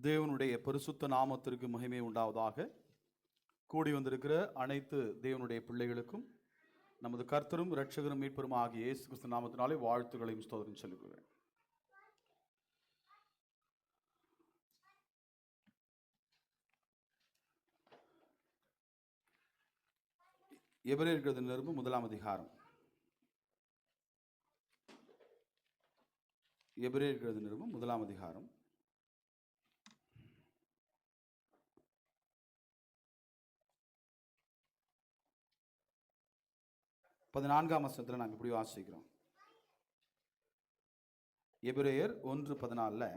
தேவனுடைய பரிசுத்த நாமத்திற்கு மகிமை உண்டாவதாக. கூடி வந்திருக்கிற அனைத்து தேவனுடைய பிள்ளைகளுக்கும் நமது கர்த்தரும் இரட்சகரும் மீட்பரும் ஆகிய இயேசு கிறிஸ்து நாமத்தினாலே வாழ்த்துக்களையும் ஸ்தோத்திரம் சொல்லுகிறேன். எபிரேயர் நிருபம் 1 அதிகாரம். எபிரேயர் நிருபம் 1 அதிகாரம் 14ஆம் வசனத்தில் நாங்கள் இப்படி வாசிக்கிறோம். எபிரேயர் 1:14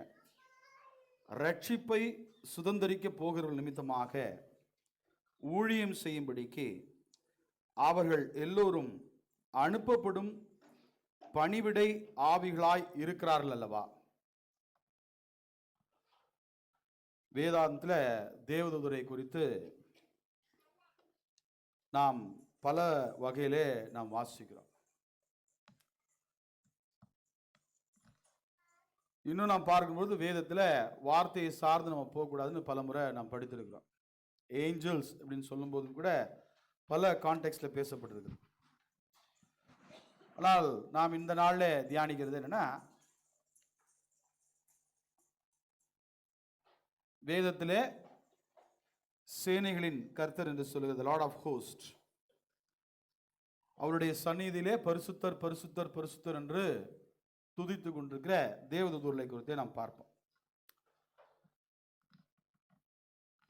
ரட்சிப்பை சுதந்தரிக்க போகிறவர்கள் நிமித்தமாக ஊழியம் செய்யும்படிக்கு அவர்கள் எல்லோரும் அனுப்பப்படும் பணிவிடை ஆவிகளாய் இருக்கிறார்கள் அல்லவா. வேதாந்தத்தில் தேவதூதரை குறித்து நாம் பல வகையிலே நாம் வாசிக்கிறோம். இன்னும் நாம் பார்க்கும்போது வேதத்தில் வார்த்தையை சார்ந்து நம்ம போகக்கூடாதுன்னு பல முறை நாம் படித்திருக்கிறோம். ஏஞ்சல்ஸ் அப்படின்னு சொல்லும் போதும் கூட பல கான்டெக்ட்ல பேசப்பட்டிருக்கு. ஆனால் நாம் இந்த நாளில் தியானிக்கிறது என்னன்னா, வேதத்திலே சேனைகளின் கர்த்தர் என்று சொல்லுகிறது லார்ட் ஆஃப் ஹோஸ்ட், அவருடைய சந்நிதியிலே பரிசுத்தர் பரிசுத்தர் பரிசுத்தர் என்று துதித்து கொண்டிருக்கிற தேவதூதர்களை குறித்தே நாம் பார்ப்போம்.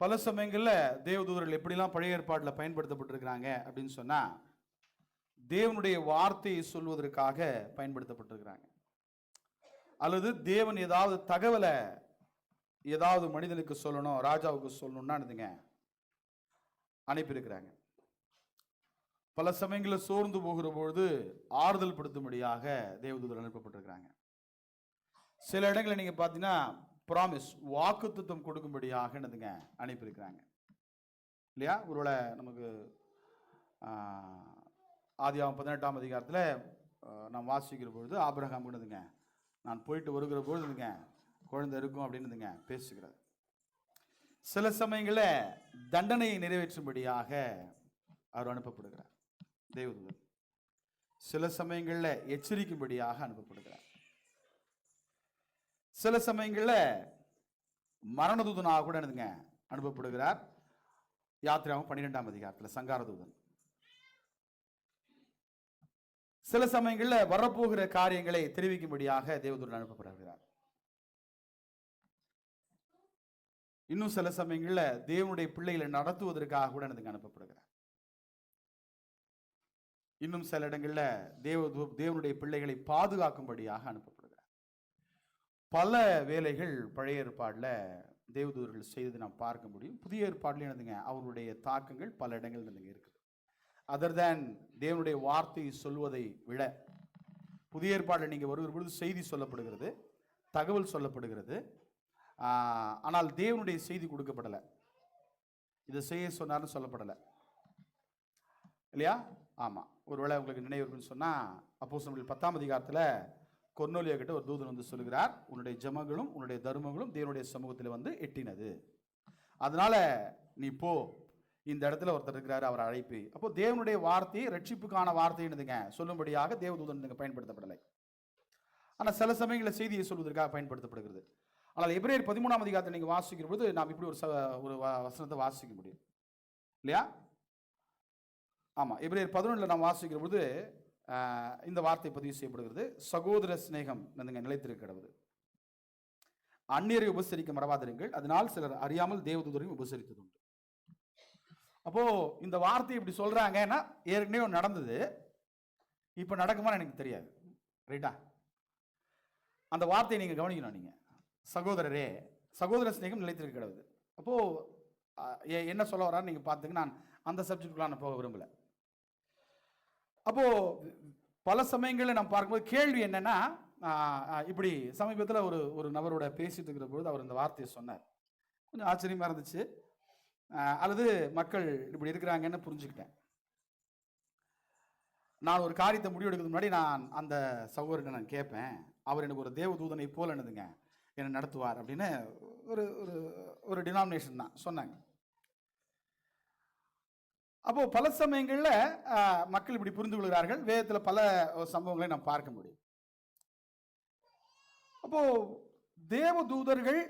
பல சமயங்களில் தேவதூதர்கள் எப்படிலாம் பழைய ஏற்பாட்டில் பயன்படுத்தப்பட்டிருக்கிறாங்க அப்படின்னு சொன்னா, தேவனுடைய வார்த்தையை சொல்வதற்காக பயன்படுத்தப்பட்டிருக்கிறாங்க. அல்லது தேவன் ஏதாவது தகவலை ஏதாவது மனிதனுக்கு சொல்லணும், ராஜாவுக்கு சொல்லணும்னா அனுப்பியிருக்கிறாங்க. பல சமயங்களில் சோர்ந்து போகிற பொழுது ஆறுதல் படுத்தும்படியாக தேவதூதர்கள் அனுப்பப்பட்டிருக்கிறாங்க. சில இடங்களில் நீங்க பார்த்தீங்கன்னா ப்ராமிஸ், வாக்குத்தத்தம் கொடுக்கும்படியாக அனுப்பியிருக்கிறாங்க இல்லையா. ஒருவேளை நமக்கு ஆதியாகமம் 18ஆம் அதிகாரத்தில் நாம் வாசிக்கிற பொழுது ஆபிரகாம் நான் போயிட்டு வருகிற பொழுது குழந்தை இருக்கும் அப்படின்னு பேசுகிறார். சில சமயங்களில் தண்டனையை நிறைவேற்றும்படியாக அவர் அனுப்பப்படுகிறார் தேவதூதன். சில சமயங்களில் எச்சரிக்கும்படியாக அனுப்பப்படுகிறார். சில சமயங்களில் மரணதூதனாக கூட அனுப்பப்படுகிறார். யாத்திராவும் 12ஆம் அதிகாரத்தில் சங்காரதூதன். சில சமயங்களில் வரப்போகிற காரியங்களை தெரிவிக்கும்படியாக தேவதூதன் அனுப்பப்படுகிறார். இன்னும் சில சமயங்களில் தேவனுடைய பிள்ளைகளை நடத்துவதற்காக கூட அனுப்பப்படுகிறார். இன்னும் சில இடங்களில் தேவனுடைய பிள்ளைகளை பாதுகாக்கும்படியாக அனுப்பப்படுகிறார். பல வேலைகள் பழைய ஏற்பாட்டில் தேவதூதர்கள் செய்தது நாம் பார்க்க முடியும். புதிய ஏற்பாட்டில் அவருடைய தாக்கங்கள் பல இடங்கள் இருக்குது. அதர் தேன் தேவனுடைய வார்த்தையை சொல்வதை விட புதிய ஏற்பாட்டில் நீங்கள் வருகிற பொழுது செய்தி சொல்லப்படுகிறது, தகவல் சொல்லப்படுகிறது. ஆனால் தேவனுடைய செய்தி கொடுக்கப்படலை. இதை செய்ய சொன்னார்னு சொல்லப்படலை இல்லையா. ஆமாம், ஒருவேளை உங்களுக்கு நினைவு இருக்குன்னு சொன்னால் அப்போஸ்தலர்கள் 10ஆம் அதிகாரத்தில் கொர்நேலியா கிட்ட ஒரு தூதன் சொல்லுகிறார், உன்னுடைய ஜெபங்களும் உன்னுடைய தர்மங்களும் தேவனுடைய சமூகத்தில் எட்டினது, அதனால நீ போ, இந்த இடத்துல ஒருத்தர் இருக்கிறார், அவர் அழைப்பு. அப்போ தேவனுடைய வார்த்தையை ரட்சிப்புக்கான வார்த்தை சொல்லும்படியாக தேவதூதன் பயன்படுத்தப்படலை. ஆனால் சில சமயங்களில் செய்தியை சொல்வதற்காக பயன்படுத்தப்படுகிறது. ஆனால் எபிரேயர் 13ஆம் அதிகாரத்தை நீங்கள் வாசிக்கிற போது நாம் இப்படி ஒரு வசனத்தை வாசிக்க முடியும் இல்லையா. ஆமாம், எபிரேயர் 11 நாம் வாசிக்கிற பொழுது இந்த வார்த்தை பதிவு செய்யப்படுகிறது. சகோதர சிநேகம் நிலைத்திருக்கிறது, அந்நியரை உபசரிக்க மறவாதிருங்கள், அதனால் சிலர் அறியாமல் தேவதூதரையும் உபசரித்தது உண்டு. அப்போ இந்த வார்த்தை இப்படி சொல்றாங்கன்னா ஏற்கனவே நடந்தது, இப்ப நடக்குமான்னு எனக்கு தெரியாது. ரைட்டா? அந்த வார்த்தையை நீங்க கவனிக்கணும். நீங்க சகோதரரே, சகோதர சிநேகம் நிலைத்திருக்க கிடவுது. அப்போ என்ன சொல்ல வரான்னு நீங்க பார்த்துங்க. நான் அந்த சப்ஜெக்டுக்குள்ள நான் போக விரும்பல. அப்போ பல சமயங்களில் நம்ம பார்க்கும்போது கேள்வி என்னன்னா, இப்படி சமீபத்தில் ஒரு நபரோட பேசிட்டு இருக்கிற பொழுது அவர் இந்த வார்த்தையை சொன்னார். கொஞ்சம் ஆச்சரியமா இருந்துச்சு. அல்லது மக்கள் இப்படி இருக்கிறாங்கன்னு புரிஞ்சுக்கிட்டேன். நான் ஒரு காரியத்தை முடிவெடுக்கிறது முன்னாடி நான் அந்த சகோதரனை நான் கேட்பேன், அவர் எனக்கு ஒரு தேவதூதனை போல என்னை நடத்துவார் அப்படின்னு ஒரு ஒரு ஒரு டினாமினேஷன் தான் சொன்னாங்க. அப்போ பல சமயங்கள்ல மக்கள் இப்படி புரிந்து கொள்கிறார்கள். வேதத்துல பல சம்பவங்களை நாம் பார்க்க முடியும். அப்போ தேவ தூதர்கள்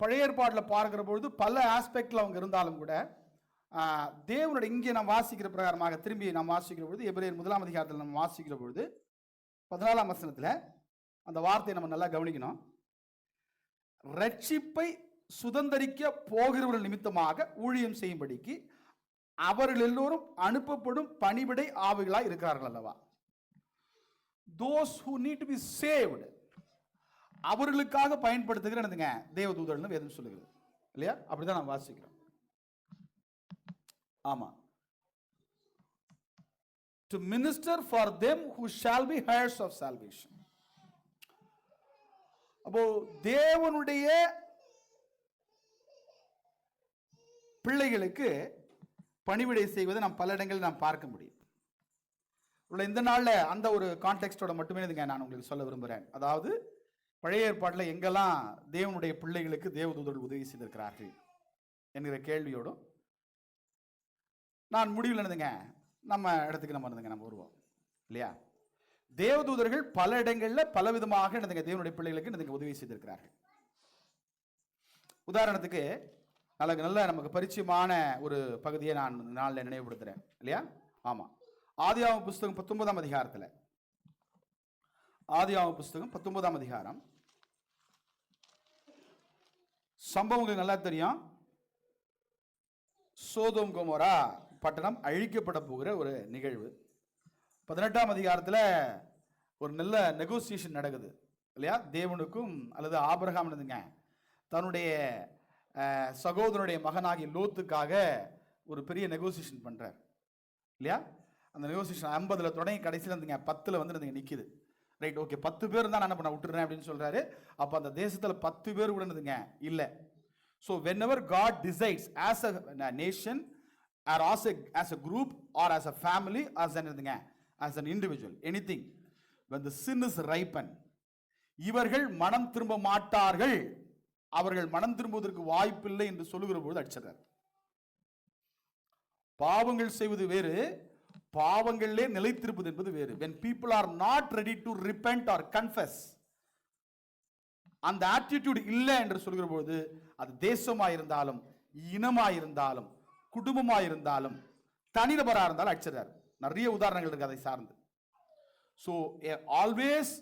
பழைய ஏற்பாட்டில் பார்க்கிற பொழுது பல ஆஸ்பெக்ட்ல அவங்க இருந்தாலும் கூட தேவனுடைய இங்கே நாம் வாசிக்கிற பிரகாரமாக திரும்பி நாம் வாசிக்கிற பொழுது எபிரேயர் 1ஆம் அதிகாரத்தில் நம்ம வாசிக்கிற பொழுது 14ஆம் வசனத்தில் அந்த வார்த்தையை நம்ம நல்லா கவனிக்கணும். ரட்சிப்பை சுதந்தரிக்க போகிறவர்கள் நிமித்தமாக ஊழியம் செய்யும்படிக்கு அவர்கள் எல்லோரும் அனுப்பப்படும் பணிவிடை ஆவிகளாய் இருக்கிறார்கள் அல்லவா. those who need to be saved, அவர்களுக்காக பயன்படுத்துகிற தேவ தூதர்கள் வேதம் சொல்லுகிறது இல்லையா? அப்படிதான் நாம் வாசிக்கிறோம். ஆமா, to minister for them who shall be heirs of salvation. அப்போ தேவனுடைய பிள்ளைகளுக்கு பணிவிடை செய்வதை நாம் பல இடங்களில் நாம் பார்க்க முடியும். இந்த நாள்ல அந்த ஒரு கான்டெக்ஸ்டோட மட்டுமே நான் உங்களுக்கு சொல்ல விரும்புகிறேன். அதாவது பழைய ஏற்பாட்டில் எங்கெல்லாம் தேவனுடைய பிள்ளைகளுக்கு தேவதூதர்கள் உதவி செய்திருக்கிறார்கள் என்கிற கேள்வியோடும் நான் முடிவில் நம்ம இடத்துக்கு நம்ம வருவோம் இல்லையா. தேவதூதர்கள் பல இடங்களில் பல விதமாக தேவனுடைய பிள்ளைகளுக்கு உதவி செய்திருக்கிறார்கள். உதாரணத்துக்கு நல்ல நமக்கு பரிச்சயமான ஒரு பகுதியை நான் நாளில் நினைவுபடுத்துறேன் இல்லையா. ஆமா, ஆதியாகம புஸ்தகம் 19ஆம் அதிகாரத்தில், ஆதியாகம புஸ்தகம் 19ஆம் அதிகாரம் சம்பவம் உங்களுக்கு நல்லா தெரியும். சோதோம் கொமோரா பட்டணம் அழிக்கப்பட போகிற ஒரு நிகழ்வு. 18ஆம் அதிகாரத்தில் ஒரு நல்ல நெகோசியேஷன் நடக்குது இல்லையா. தேவனுக்கும் அல்லது ஆபிரகாம் தன்னுடைய சகோதரனுடைய மகனாகிய லோத்துக்காக ஒரு பெரிய நெகோசியேஷன் பண்றார் இல்லையா. அந்த நெகோசியேஷன் 50 தொடங்கி கடைசியில் 10 நிற்குது. ரைட், ஓகே, 10 பேர் தான் நான் என்ன பண்ண விட்டுறேன் அப்படின்னு சொல்றாரு. அப்போ அந்த தேசத்தில் 10 பேர் கூட இல்லை. So whenever God decides as a nation or as a group or as a family as an individual, anything, when the sin is ripened, இவர்கள் மனம் திரும்ப மாட்டார்கள், அவர்கள் மனம் திரும்புவதற்கு வாய்ப்பில்லை என்று சொல்லுகிற பொழுது அடிச்சிடறார். பாவங்கள் செய்வது வேறு, பாவங்களிலே நிலைத்திருப்பது என்பது வேறு. when people are not ready to repent or confess, அந்த ஆட்டிடியூட் இல்லை என்று சொல்கிற பொழுது அது தேசமாயிருந்தாலும் இனமாயிருந்தாலும் குடும்பமாயிருந்தாலும் தனிநபராக இருந்தாலும் அடிச்சிடறார். நிறைய உதாரணங்கள் இருக்கு அதை சார்ந்து. ஸோ ஆல்வேஸ்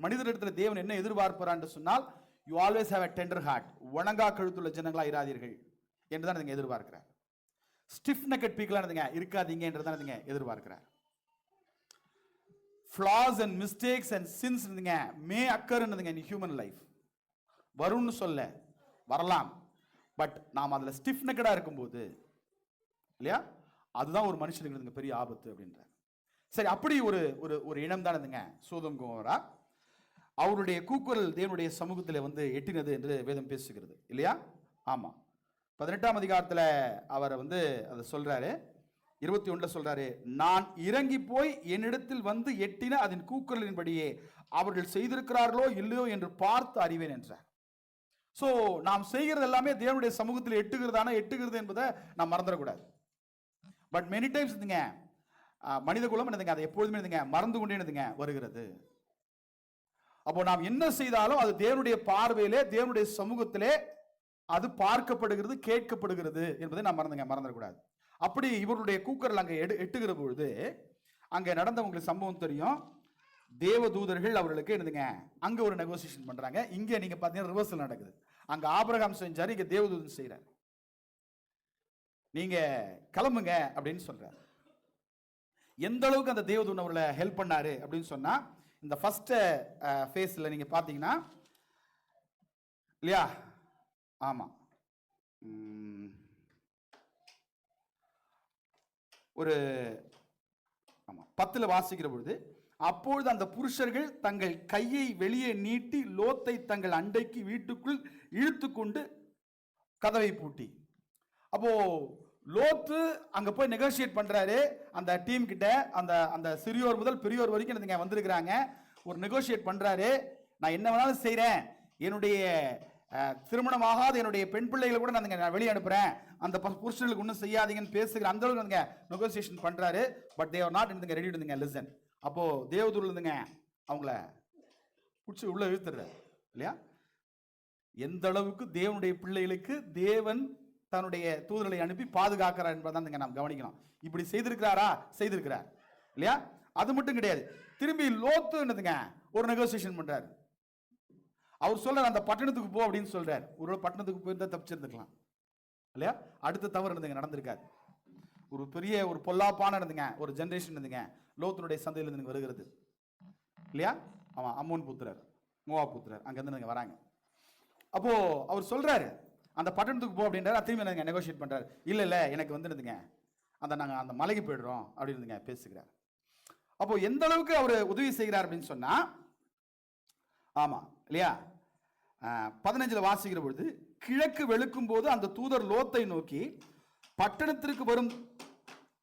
மனிதரிடத்தில் தேவன் என்ன எதிர்பார்ப்பார் என்று சொன்னால், you always have a tender heart, வணங்கா கழுத்துள்ள ஜனங்களா இராதீர்கள் என்றுதான் நீங்க எதிர்பார்க்கிறார். ஸ்டிஃப் நெக்கட் பீப்பிளா இருக்காதீங்க என்றுதான் எதிர்பார்க்கிறார். flaws and mistakes and sins may occur in human life. வரும்னு சொல்ல வரலாம், பட் நாம் அதில் ஸ்டிஃப் நெக்கடா இருக்கும்போது இல்லையா, அதுதான் ஒரு மனுஷனுக்கு பெரிய ஆபத்து அப்படின்றார். சரி, அப்படி ஒரு ஒரு இனம் தான் சோதோம் கொமோரா. அவருடைய கூக்குரல் தேவனுடைய சமூகத்தில் எட்டினது என்று வேதம் பேசுகிறது இல்லையா. ஆமா, 18ஆம் அதிகாரத்தில் அவர் அதை சொல்றாரு. 21 சொல்றாரு, நான் இறங்கி போய் என்னிடத்தில் எட்டின அதன் கூக்குரலின்படியே அவர்கள் செய்திருக்கிறார்களோ இல்லையோ என்று பார்த்து அறிவேன் என்றார். சோ நாம் செய்கிறது எல்லாமே தேவனுடைய சமூகத்தில் எட்டுகிறது என்பதை நாம் மறந்துடக்கூடாது. பட் மெனி டைம்ஸ் மனித குலம் அதை எப்பொழுதுமே மறந்து கொண்டே வருகிறது. அப்போ நாம் என்ன செய்தாலும் அது தேவனுடைய பார்வையிலே தேவனுடைய சமூகத்திலே அது பார்க்கப்படுகிறது, கேட்கப்படுகிறது என்பதை நாம் மறந்துடக்கூடாது. அப்படி இவருடைய கூக்குரல் அங்கே எட்டுகிற பொழுது அங்கே நடந்த உங்களுக்கு சம்பவம் தெரியும். தேவ தூதர்கள் அவர்களுக்கு அங்க ஒரு நெகோசியேஷன் பண்றாங்க. இங்க நீங்க பாத்தீங்கன்னா ரிவர்சல் நடக்குது. அங்க ஆபிரகாம் செஞ்சாரு, இங்க தேவதூதன் செய்யறாரு. நீங்க கிளம்புங்க அப்படின்னு சொல்றாரு. எந்த அளவுக்கு அந்த தேவதூதன் அவர்களை ஹெல்ப் பண்ணாரு அப்படின்னு சொன்னா, இந்த ஃபர்ஸ்ட் ஃபேஸ்ல நீங்க பாத்தீங்கன்னா இல்லையா. ஆமா, ஒரு 10 வாசிக்கிற பொழுது, அப்பொழுது அந்த புருஷர்கள் தங்கள் கையை வெளியே நீட்டி லோத்தை தங்கள் அண்டைக்கு வீட்டுக்குள் இழுத்து கொண்டு கதவை பூட்டி. அப்போ லோத்து அங்க போய் நெகோசியேட் பண்றாரு அந்த டீம் கிட்ட. அந்த சிறியோர் முதல் பெரியோர் வரைக்கும் வந்திருக்கிறாங்க. ஒரு நெகோசியேட் பண்றாரு. நான் என்ன வேணாலும் செய்கிறேன், என்னுடைய திருமணமாகாத என்னுடைய பெண் பிள்ளைகளை கூட நான் வெளியே அனுப்புகிறேன், அந்த புருஷர்களுக்கு ஒன்றும் செய்யாதீங்கன்னு பேசுகிற அந்த அளவுக்கு நெகோசியேஷன் பண்ணுறாரு. பட் தே ஆர் நாட் இருந்துங்க ரெடி இருந்துங்க லிசன். அப்போது தேவதூர் இருந்துங்க அவங்கள பிடிச்சி உள்ள இழுத்துறாரு இல்லையா? எந்த அளவுக்கு தேவனுடைய பிள்ளைகளுக்கு தேவன் தன்னுடைய தூதர்களை அனுப்பி பாதுகாக்கிறார் என்பதை நாம் கவனிக்கணும். இப்படி செய்திருக்கிறாரா? செய்திருக்கிறார் இல்லையா? அது மட்டும் கிடையாது, திரும்பி லோத்து என்னதுங்க ஒரு நெகோசியேஷன் பண்றாரு. அவர் சொல்றாரு அந்த பட்டணத்துக்கு போ அப்படின்னு சொல்றாரு. ஒரு பட்டணத்துக்கு போயிருந்தா தப்பிச்சிருந்துக்கலாம் இல்லையா? அடுத்த தவறு நடந்திருக்காரு. ஒரு பெரிய ஒரு பொல்லாப்பான ஒரு ஜெனரேஷன் லோத்துனுடைய சந்தையில் இருந்து வருகிறது இல்லையா? ஆமாம், அம்மோன் புத்திரர், மோவா புத்திரர் அங்கேருந்து வராங்க. அப்போ அவர் சொல்றாரு அந்த பட்டணத்துக்கு போ அப்படின்றாரு. திரும்பி நெகோசியேட் பண்றாரு. இல்லை எனக்கு வந்துடுதுங்க நாங்கள் அந்த மலைக்கு போயிடுறோம் அப்படின்னு பேசுகிறார். அப்போ எந்த அளவுக்கு அவர் உதவி செய்கிறார் அப்படின்னு சொன்னா, ஆமா இல்லையா? 15 வாசிக்கிற பொழுது, கிழக்கு வெளுக்கும் போது அந்த தூதர் லோத்தை நோக்கி, பட்டணத்திற்கு வரும்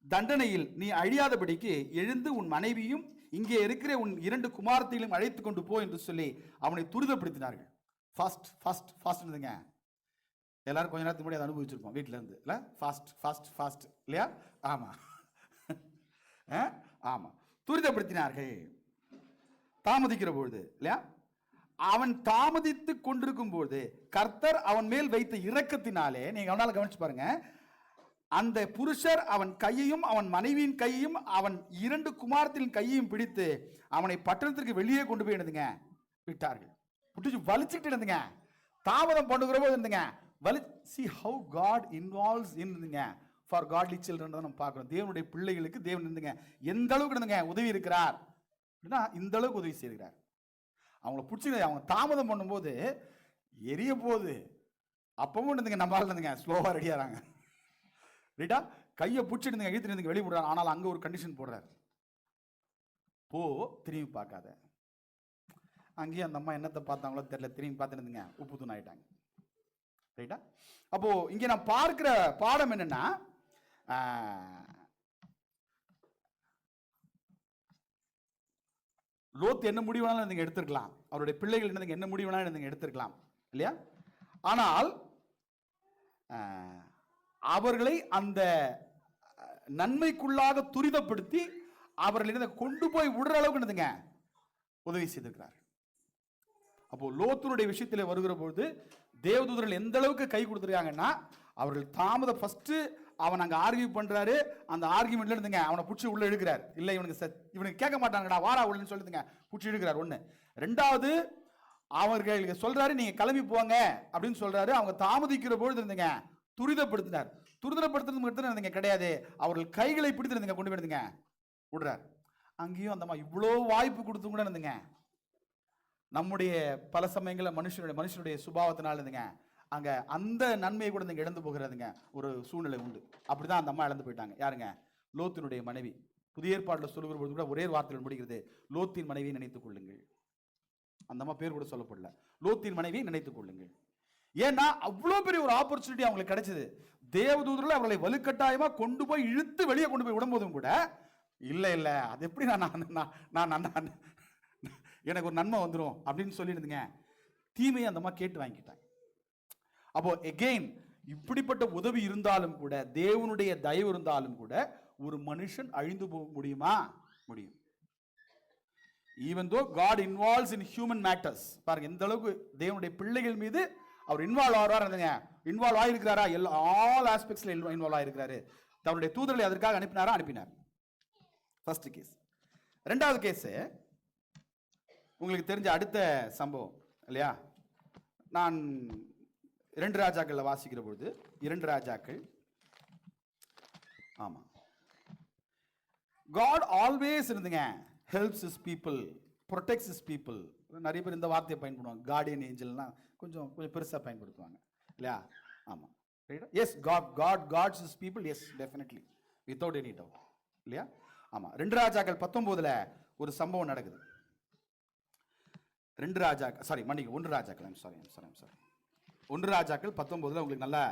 தண்டனையில் நீ அழியாதபடிக்கு எழுந்து உன் மனைவியும் இங்கே இருக்கிற உன் 2 குமாரத்தையும் அழைத்து கொண்டு போ என்று சொல்லி அவனை துரிதப்படுத்தினார்கள். ஃபாஸ்ட் ஃபாஸ்ட் ஃபாஸ்ட் இருந்துங்க. எல்லாரும் கொஞ்ச நேரத்துக்கு முன்னாடி அதை அனுபவிச்சிருப்போம் வீட்டில இருந்து இல்லை? ஃபாஸ்ட் ஃபாஸ்ட் ஃபாஸ்ட் இல்லையா? ஆமா ஆமா, துரிதப்படுத்தினார்கள். தாமதிக்கிற பொழுது இல்லையா? அவன் தாமதித்து கொண்டிருக்கும் போது கர்த்தர் அவன் மேல் வைத்த இரக்கத்தினாலே, நீங்க அவனால கவனிச்சு பாருங்க, அந்த புருஷர் அவன் கையையும் அவன் மனைவியின் கையையும் அவன் 2 குமாரத்தின் கையையும் பிடித்து அவனை பட்டணத்திற்கு வெளியே கொண்டு போய் என்னதுங்க விட்டார்கள். விட்டு வலிச்சுட்டு இருந்துங்க. தாமதம் பண்ணுகிற போது இருந்துங்க see how God involves in for godly children நம்ம பார்க்கிறோம். தேவனுடைய பிள்ளைகளுக்கு தேவன் இருந்துங்க எந்த அளவுக்கு இருந்துங்க உதவி இருக்கிறார் அப்படின்னா இந்த அளவுக்கு உதவி செய்கிறார். அவங்கள பிடிச்சி அவங்க தாமதம் பண்ணும்போது எரிய போது அப்பவும் இருந்துங்க நம்மளால இருந்துங்க ஸ்லோவா ரெடியாகிறாங்க ரைட்டா? கையை பிடிச்சிட்டு இருந்துங்க இழுத்து இருந்துங்க வெளியே போடுறாங்க. ஆனால் அங்கே ஒரு கண்டிஷன் போடுறாரு, போ திரும்பி பார்க்காத. அங்கேயும் அந்த அம்மா என்னத்தை பார்த்தாங்களோ தெரியல, திரும்பி பார்த்துருந்துங்க உப்பு தூண் ஆயிட்டாங்க ரைட்டா? அப்போ இங்க நான் பார்க்கிற பாடம் என்னன்னா, லோத் என்ன முடிவு வேணாலும் நீங்க எடுத்திருக்கலாம், அவருடைய பிள்ளைகள் என்ன முடிவு வேணாலும் நீங்க எடுத்திருக்கலாம் இல்லையா? ஆனால் அவர்களை அந்த நன்மைக்குள்ளாக துரிதப்படுத்தி அவர்களை கொண்டு போய் விடுற அளவுக்கு என்னதுங்க உதவி செய்திருக்கிறார். அப்போ லோத்துனுடைய விஷயத்தில் வருகிற பொழுது தேவதூதர்கள் எந்த அளவுக்கு கை கொடுத்துருக்காங்கன்னா, அவர்கள் தாமதம் ஃபர்ஸ்ட் அவன் அங்கே ஆர்கியூ பண்றாரு. அந்த ஆர்கியூமெண்ட்ல இருந்துங்க அவனை பிடிச்சி உள்ள இழுக்கிறார். இல்லை இவனுக்கு கேட்க மாட்டாங்கடா வாரா உள்ளன்னு சொல்லிட்டுங்க பிடிச்சி இழுக்கிறார். ஒன்று. ரெண்டாவது அவர்கள் சொல்றாரு நீங்க கிளம்பி போங்க அப்படின்னு சொல்றாரு. அவங்க தாமதிக்கிற பொழுது இருந்துங்க துரிதப்படுத்தினார். துரிதப்படுத்துறது மட்டும் இருந்தீங்க கிடையாது, அவர்கள் கைகளை பிடித்து கொண்டு போயிருந்துங்க விடுறார். அங்கேயும் அந்த இவ்வளோ வாய்ப்பு கொடுத்து கூட இருந்துங்க நம்முடைய பல சமயங்களில் மனுஷனுடைய சுபாவத்தினால இருந்துங்க அங்கே அந்த நன்மையை கூட நீங்கள் இழந்து போகிறதுங்க ஒரு சூழ்நிலை உண்டு. அப்படிதான் அந்த அம்மா இழந்து போயிட்டாங்க. யாருங்க? லோத்தினுடைய மனைவி. புதிய ஏற்பாட்டில் சொல்லுகிற பொழுது கூட ஒரே வார்த்தையில் முடிகிறது, லோத்தின் மனைவியை நினைத்துக் கொள்ளுங்கள். அந்த அம்மா பேர் கூட சொல்லப்படல, லோத்தின் மனைவியை நினைத்துக் கொள்ளுங்கள். ஏன்னா அவ்வளோ பெரிய ஒரு ஆப்பர்ச்சுனிட்டி அவங்களுக்கு கிடைச்சது. தேவதூதர்கள் அவர்களை வலுக்கட்டாயமா கொண்டு போய் இழுத்து வெளியே கொண்டு போய் விடும்போதும் கூட இல்லை அது எப்படி நான் எனக்கு ஒரு நன்மை வந்துடும் அப்படின்னு சொல்லிடுதுங்க. தீமையை அந்த அம்மா கேட்டு வாங்கிட்டாங்க. அப்போ எகெயின் இப்படிப்பட்ட உதவி இருந்தாலும் கூட, தேவனுடைய தயவு இருந்தாலும் கூட ஒரு மனுஷன் அழிந்து போக முடியுமா? முடியும். Even though God involves in human matters. பாருங்க எந்த அளவுக்கு தேவனுடைய பிள்ளைகள் மீது அவர் இன்வால்வ் ஆகிறாருங்க. இன்வால்வ் ஆயிருக்கிறாரா? ஆல் ஆஸ்பெக்ட்ஸ்ல இன்வால்வ் ஆயிருக்கிறாரு. தன்னுடைய தூதர்களை அதற்காக அனுப்பினாரா? அனுப்பினார். First case. ரெண்டாவது கேஸ் உங்களுக்கு தெரிஞ்ச அடுத்த சம்பவம் இல்லையா? நான் 2 ராஜாக்கள் வாசிக்கிற பொழுது 2 ராஜாக்கள், ஆமா, God always இருந்துங்க helps his people, protects his people. நிறைய பேர் இந்த வார்த்தையை பயன்படுத்துவாங்க, கார்டியன் ஏஞ்சல்னா கொஞ்சம் பெருசாக பயன்படுத்துவாங்க இல்லையா? ஆமாம், S, God guards his people, yes, definitely, without any doubt இல்லையா? ஆமாம். 2 ராஜாக்கள் 19 ஒரு சம்பவம் நடக்குது. 2 ராஜாக்கள், சாரி மன்னிக்கு 1 ராஜாக்கள், ஐம் சாரி 1 ராஜாக்கள் 19 உங்களுக்கு நல்லா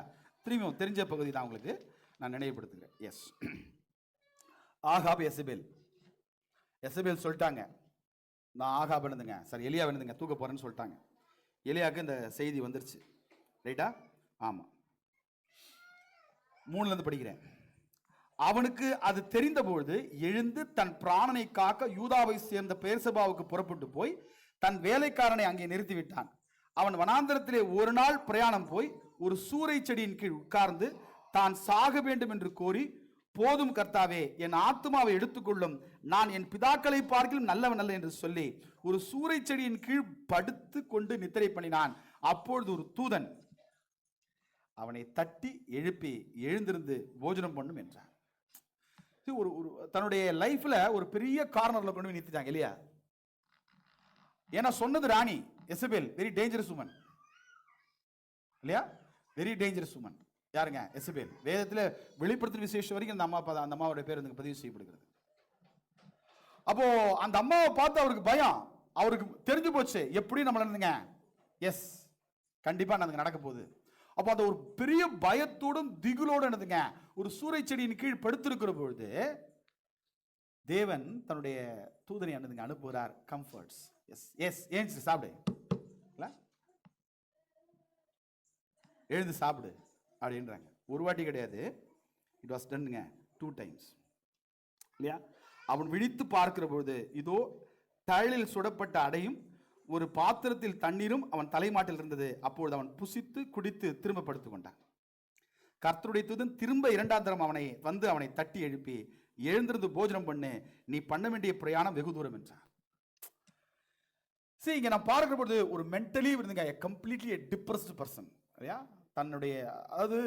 திரும்பியும் தெரிஞ்ச பகுதி தான் உங்களுக்கு நான் நினைவுபடுத்துகிறேன். எஸ், ஆகாப் எசபேல் சொல்லிட்டாங்க, நான் ஆகாப் இருந்துங்க சார் எலியா இருந்துங்க தூக்க போறேன்னு சொல்லிட்டாங்க. எலியாவுக்கு இந்த செய்தி வந்துருச்சு. ரைட்டா? ஆமா. 3 படிக்கிறேன். அவனுக்கு அது தெரிந்தபொழுது எழுந்து தன் பிராணனை காக்க யூதாவை சேர்ந்த பெயர்சபாவுக்கு புறப்பட்டு போய் தன் வேலைக்காரனை அங்கே நிறுத்திவிட்டான். அவன் வனாந்தரத்திலே ஒரு நாள் பிரயாணம் போய் ஒரு சூரை செடியின் கீழ் உட்கார்ந்து தான் சாக வேண்டும் என்று கோரி, போதும் கர்த்தாவே, என் ஆத்துமாவை எடுத்துக்கொள்ளும், நான் என் பிதாக்களை பார்க்கிலும் நல்லவன் அல்ல என்று சொல்லி ஒரு சூரை செடியின் கீழ் படுத்து கொண்டு நித்திரை பண்ணினான். அப்பொழுது ஒரு தூதன் அவனை தட்டி எழுப்பி எழுந்திருந்து போஜனம் பண்ணும் என்றான். ஒரு தன்னுடைய லைஃப்ல ஒரு பெரிய கார்னர்ல கொண்டு போய் நிறுத்திட்டாங்க இல்லையா? ஏன்னா சொன்னது ராணி எசபேல், வெரி டேஞ்சரஸ் உமன் இல்லையா? Very dangerous woman. யாருங்க? எசபேல். வேதத்தில் வெளிப்படுத்தின விசேஷம் வரைக்கும் அந்த அம்மாவுடைய பேர் பதிவு செய்யப்படுகிறது. அப்போ அந்த அம்மாவை பார்த்து அவருக்கு பயம், அவருக்கு தெரிஞ்சு போச்சு எப்படி நம்மள இருந்துங்க, எஸ் கண்டிப்பா நமக்கு நடக்க போகுது. அப்போ அந்த ஒரு பெரிய பயத்தோடும் திகுலோடு என்னதுங்க, ஒரு சூறை செடியின் கீழ் படுத்திருக்கிற பொழுது தேவன் தன்னுடைய தூதனை என்னதுங்க அனுப்புகிறார். கம்ஃபர்ட்ஸ். எஸ் எஸ் ஏஞ்சி சாப்பிடு, எழுந்து சாப்பிடு அப்படின்றாங்க. ஒரு வாட்டி கிடையாது, இட் வாஸ் டன்னுங்க 2 times இல்லையா? அவன் விழித்து பார்க்கிற பொழுது இதோ தழலில் சுடப்பட்ட அடையும் ஒரு பாத்திரத்தில் தண்ணீரும் அவன் தலைமாட்டில் இருந்தது. அப்பொழுது அவன் புசித்து குடித்து திரும்ப படுத்துக் கொண்டான். கர்த்தருடைய தூதன் திரும்ப 2ஆம் தரம் அவனை தட்டி எழுப்பி எழுந்திருந்து போஜனம் பண்ணு, நீ பண்ண வேண்டிய பிரயாணம் வெகு தூரம் என்றார். சரி, இங்க நான் பார்க்கிற பொழுது ஒரு மென்டலி இருந்துங்க கம்ப்ளீட்லி டிப்ரெஸ்ட் பர்சன் இல்லையா? தன்னுடைய, அதாவது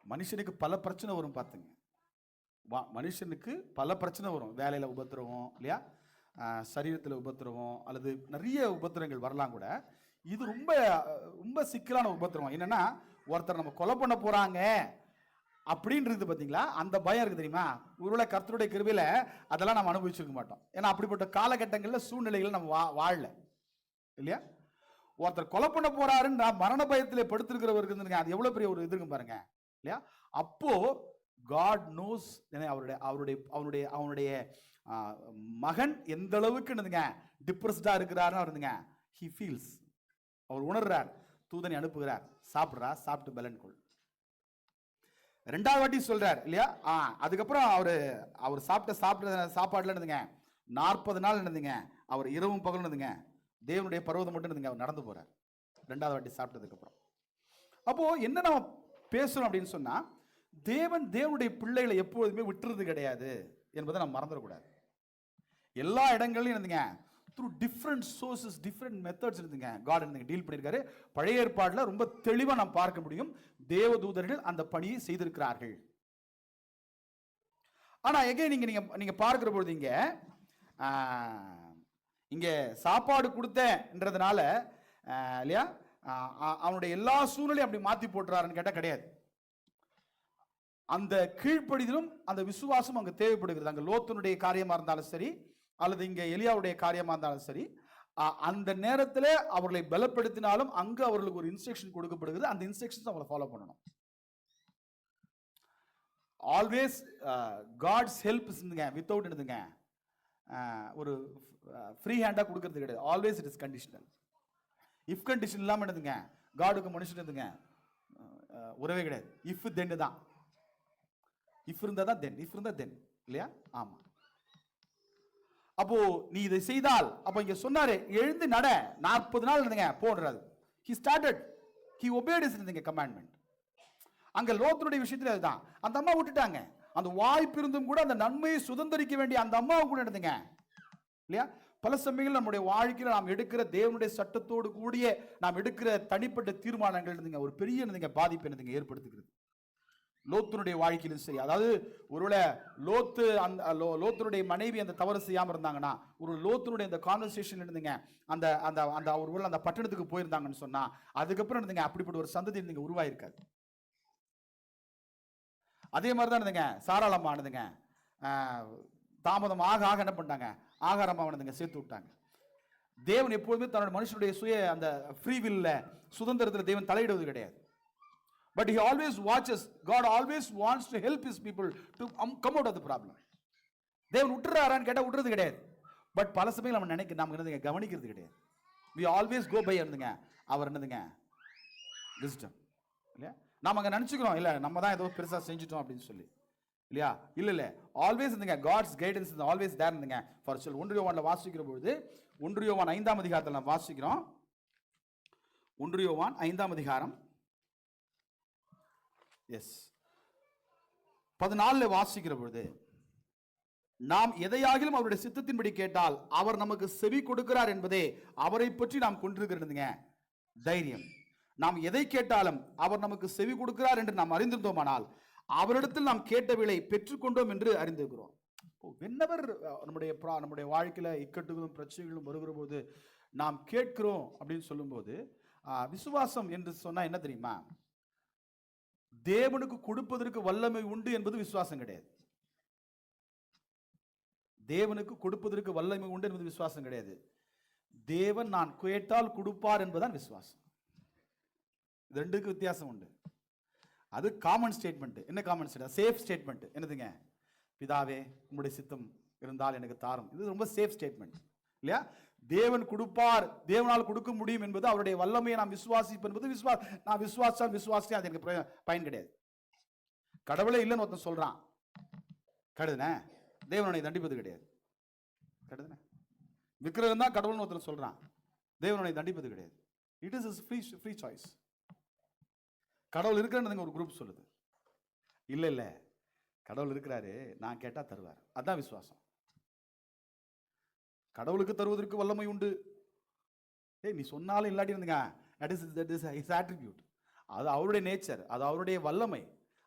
மனுஷனுக்கு பல பிரச்சனை வரும் பார்த்துங்க. மனுஷனுக்கு பல பிரச்சனை வரும். வேலையில் உபத்திரவம் இல்லையா, சரீரத்தில் உபத்திரவம், அல்லது நிறைய உபத்திரங்கள் வரலாம் கூட. இது ரொம்ப ரொம்ப சிக்கலான உபத்திரவம். என்னன்னா, ஒருத்தர் நம்ம கொலை பண்ண போறாங்க அப்படின்றது பார்த்தீங்களா, அந்த பயம் இருக்கு தெரியுமா? ஒருவேளை கர்த்தருடைய கிருபையில அதெல்லாம் நம்ம அனுபவிச்சிருக்க மாட்டோம். ஏன்னா அப்படிப்பட்ட காலகட்டங்களில் சூழ்நிலைகள் நம்ம வாழல இல்லையா? ஒருத்தர் கொலை பண்ண போறாருன்னு மரண பயத்தில் படுத்திருக்கிறவருக்கு அது எவ்வளவு பெரிய ஒரு இது இருக்கு பாருங்க இல்லையா? அப்போ காட் நோஸ் அவனுடைய மகன் எந்த அளவுக்கு என்னதுங்க டிப்ரெஸ்டா இருக்கிறாருன்னு இருந்துங்க ஹி ஃபீல்ஸ். அவர் உணர்றார். தூதனை அனுப்புகிறார். சாப்பிட்றா, சாப்பிட்டு பலன் கொள். 2வது வாட்டி சொல்றார் இல்லையா? அதுக்கப்புறம் அவர் சாப்பிட்ட சாப்பாடுல இருந்துங்க 40 நாள் இருந்துங்க அவர் இரவும் பகலும் இருந்துங்க தேவனுடைய பர்வதம் மட்டும் இருந்துங்க அவர் நடந்து போறார் 2வது வாட்டி சாப்பிட்டதுக்கு அப்புறம். அப்போ என்ன நம்ம பேசுறோம் அப்படின்னு சொன்னா, தேவனுடைய பிள்ளைகளை எப்பொழுதுமே விட்டுறது கிடையாது என்பதை நம்ம மறந்துடக்கூடாது. எல்லா இடங்களையும் இருந்துங்க through different sources, different methods இருந்துங்க காட் இருந்துங்க டீல் பண்ணியிருக்காரு. பழைய ஏற்பாடுல ரொம்ப தெளிவாக நாம் பார்க்க முடியும். தேவதூதர்கள் அந்த பணியை செய்திருக்கிறார்கள். ஆனா எங்கே நீங்க பார்க்கிற பொழுது இங்க சாப்பாடு கொடுத்தன்றதுனால இல்லையா அவனுடைய எல்லா சூழ்நிலையும் அப்படி மாத்தி போட்டுறாருன்னு கேட்டா கிடையாது. அந்த கீழ்ப்படிதலும் அந்த விசுவாசம் அங்க தேவைப்படுகிறது. அங்க லோத்தனுடைய காரியமா இருந்தாலும் சரி, அல்லது இங்க எலியாவுடைய காரியமா இருந்தாலும் சரி, அந்த நேரத்தில் அவர்களை பலப்படுத்தினாலும் அங்கு அவர்களுக்கு ஒரு இன்ஸ்ட்ரக்ஷன் கொடுக்கப்படுகிறது. அந்த இன்ஸ்ட்ரக்ஷன்ஸ் அவங்களை ஃபாலோ பண்ணணும். ஆல்வேஸ் காட்ஸ் ஹெல்ப் இருந்துங்க வித்தவுட் இருந்துங்க ஒரு ஃப்ரீ ஹேண்டா கொடுக்கறது கிடையாது. Always it is conditional. If condition இல்லாமல் இருந்துங்க காடுக்கு மனுஷன் இருந்துங்க உறவே கிடையாது. இஃப் தென் தான். இஃப் இருந்தா தான் தென், இஃப் இருந்தா தென் இல்லையா? ஆமா. அப்போ நீ இதை செய்தால், அப்போ இங்க சொன்னாரு எழுந்து நட, 40 நாள் இருந்துங்க போடுறாரு. He started, he obeyed his commandment. அங்க லோத்தனுடைய விஷயத்துல அதுதான். அந்த அம்மா விட்டுட்டாங்க. அந்த வாய்ப்பு இருந்தும் கூட அந்த நன்மையை சுதந்திரிக்க வேண்டிய அந்த அம்மாவை கூட எடுத்துங்க இல்லையா? பல சமயங்கள் நம்முடைய வாழ்க்கையில் நாம் எடுக்கிற தேவனுடைய சட்டத்தோடு கூடிய நாம் எடுக்கிற தனிப்பட்ட தீர்மானங்கள் இருந்துங்க ஒரு பெரிய பாதிப்பு என்னதுங்க ஏற்படுத்துகிறது. லோத்தனுடைய வாழ்க்கையிலும் சரி, அதாவது ஒருவேளை லோத்தனுடைய மனைவி அந்த தவறு செய்யாம இருந்தாங்கன்னா, ஒரு லோத்தனுடைய அந்த கான்வர்சேஷன் இருந்துங்க அந்த அந்த அந்த ஒருவேளை அந்த பட்டணத்துக்கு போயிருந்தாங்கன்னு சொன்னா, அதுக்கப்புறம் இருந்துங்க அப்படிப்பட்ட ஒரு சந்ததி இருந்துங்க உருவாயிருக்காது. அதே மாதிரிதான் இருந்துங்க சாராளம்மா இருந்துங்க தாமதம் ஆக என்ன பண்ணிட்டாங்க, ஆகாரமா சேர்த்து விட்டாங்க. தேவன் எப்போதுமே தன்னோட மனுஷனுடைய சுய அந்த ஃப்ரீ வில்ல சுதந்திரத்தில் தேவன் தலையிடுவது கிடையாது. But he always watches. God always wants to help his people to come out of the problem. தேவன் விட்டுறாரான்னு கேட்டா விட்டுறது கிடையாது. பட் பல சமயம் நம்ம என்னதுங்க கவனிக்கிறது கிடையாது. we always go by என்னதுங்க அவர் என்னதுங்க விஸ்டம் இல்லையா. நாம அங்க நினைச்சுக்கிறோம் இல்ல நம்ம தான் ஏதோ பெருசா செஞ்சுட்டோம் அப்படின்னு சொல்லி இல்லையா. இல்ல ஆல்வேஸ் இருந்துங்க God's guidance is always there இருந்துங்க. ஃபார் எக்ஸாம்பிள் 1 யோவான்ல வாசிக்கிற பொழுது 1 யோவான் 5ஆம் அதிகாரத்தில் நாம் வாசிக்கிறோம். 1 யோவான் 5ஆம் அதிகாரம் 14 வாசிக்கிற பொழுது, நாம் எதையாகிலும் அவருடைய சித்தத்தின்படி கேட்டால் அவர் நமக்கு செவி கொடுக்கிறார் என்பதே அவரை பற்றி நாம் கொண்டிருக்கிறதுங்க தைரியம். நாம் எதை கேட்டாலும் அவர் நமக்கு செவி கொடுக்கிறார் என்று நாம் அறிந்திருந்தோமானால் அவரிடத்தில் நாம் கேட்டவைகளை பெற்றுக்கொண்டோம் என்று அறிந்திருக்கிறோம். whenever நம்முடைய வாழ்க்கையில இக்கட்டுகளும் பிரச்சனைகளும் வருகிற போது நாம் கேட்கிறோம் அப்படின்னு சொல்லும்போது, விசுவாசம் என்று சொன்னா என்ன தெரியுமா? தேவனுக்கு கொடுப்பதற்கு வல்லமை உண்டு என்பது விசுவாசம் கிடையாது. தேவனுக்கு கொடுப்பதற்கு வல்லமை உண்டு என்பது விசுவாசம் கிடையாது. தேவன் நான் கேட்டால் கொடுப்பார் என்பதுதான் விசுவாசம். இது ரெண்டுக்கு வித்தியாசம் உண்டு. அது காமன் ஸ்டேட்மெண்ட். என்ன காமன் ஸ்டேட்மெண்ட்? Safe statement. என்னதுங்க? பிதாவே உம்முடைய சித்தம் இருந்தால் எனக்கு தாரும். இது ரொம்ப சேஃப் ஸ்டேட்மெண்ட் இல்லையா. தேவன் கொடுப்பார், தேவனால் கொடுக்க முடியும் என்பது அவருடைய வல்லமையை நாம் விசுவாசிப்பது என்பது நான் விசுவாசிச்சா அது எனக்கு பயன் கிடையாது. கடவுளே இல்லைன்னு ஒருத்தன் சொல்றான், கடுதுனே தேவனை தண்டிப்பது கிடையாது. கடுதுனே விக்கிரகம் தான் கடவுள்னு ஒருத்தன் சொல்றான், தேவனை தண்டிப்பது கிடையாது. It is free choice. கடவுள் இருக்கிறன்னு ஒரு குரூப் சொல்லுது. இல்ல கடவுள் இருக்கிறாரு, நான் கேட்டா தருவார். அதான் விசுவாசம். கடவுளுக்கு தருவதற்கு வல்லமை உண்டு. நீ சொன்னாலும் இல்லாட்டி இருந்துங்க, that is his attribute. அது அவருடைய நேச்சர், அது அவருடைய வல்லமை.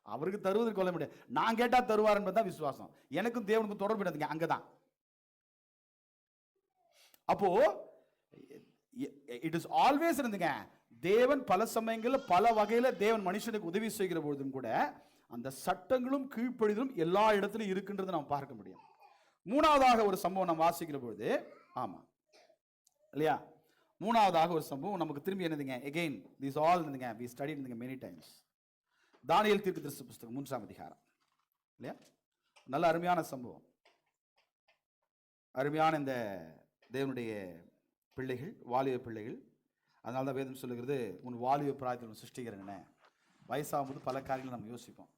அவருக்கு தருவதற்கு வல்லமை முடியாது. நான் கேட்டா தருவார் என்பதுதான் விசுவாசம். எனக்கும் தேவனுக்கும் தொடர்பு இல்லைங்க, அங்கதான். அப்போ இட் இஸ் ஆல்வேஸ் இருந்துங்க, தேவன் பல சமயங்களில் பல வகையில தேவன் மனுஷனுக்கு உதவி செய்கிற பொழுதும் கூட அந்த சட்டங்களும் கீழ்ப்படிதலும் எல்லா இடத்திலும் இருக்கின்றது நாம் பார்க்க முடியும். மூணாவதாக ஒரு சம்பவம் நாம் வாசிக்கிற பொழுது, ஆமா இல்லையா, மூணாவதாக ஒரு சம்பவம் நமக்கு திரும்பி என்னதுங்க, again these all என்னதுங்க we studied many times. தானியேல் தீர்க்கதரிசி புத்தகம் 3ஆம் அதிகாரம் இல்லையா. நல்ல அருமையான சம்பவம். அருமையான இந்த தேவனுடைய பிள்ளைகள், வாலிப பிள்ளைகள். அதனால தான் வேதம் சொல்லுகிறது, உன் வாலிப பிராயத்தில் சிருஷ்டிக்கிறேன்னு. வயசாகும்போது பல காரியங்கள் நம்ம யோசிப்போம்,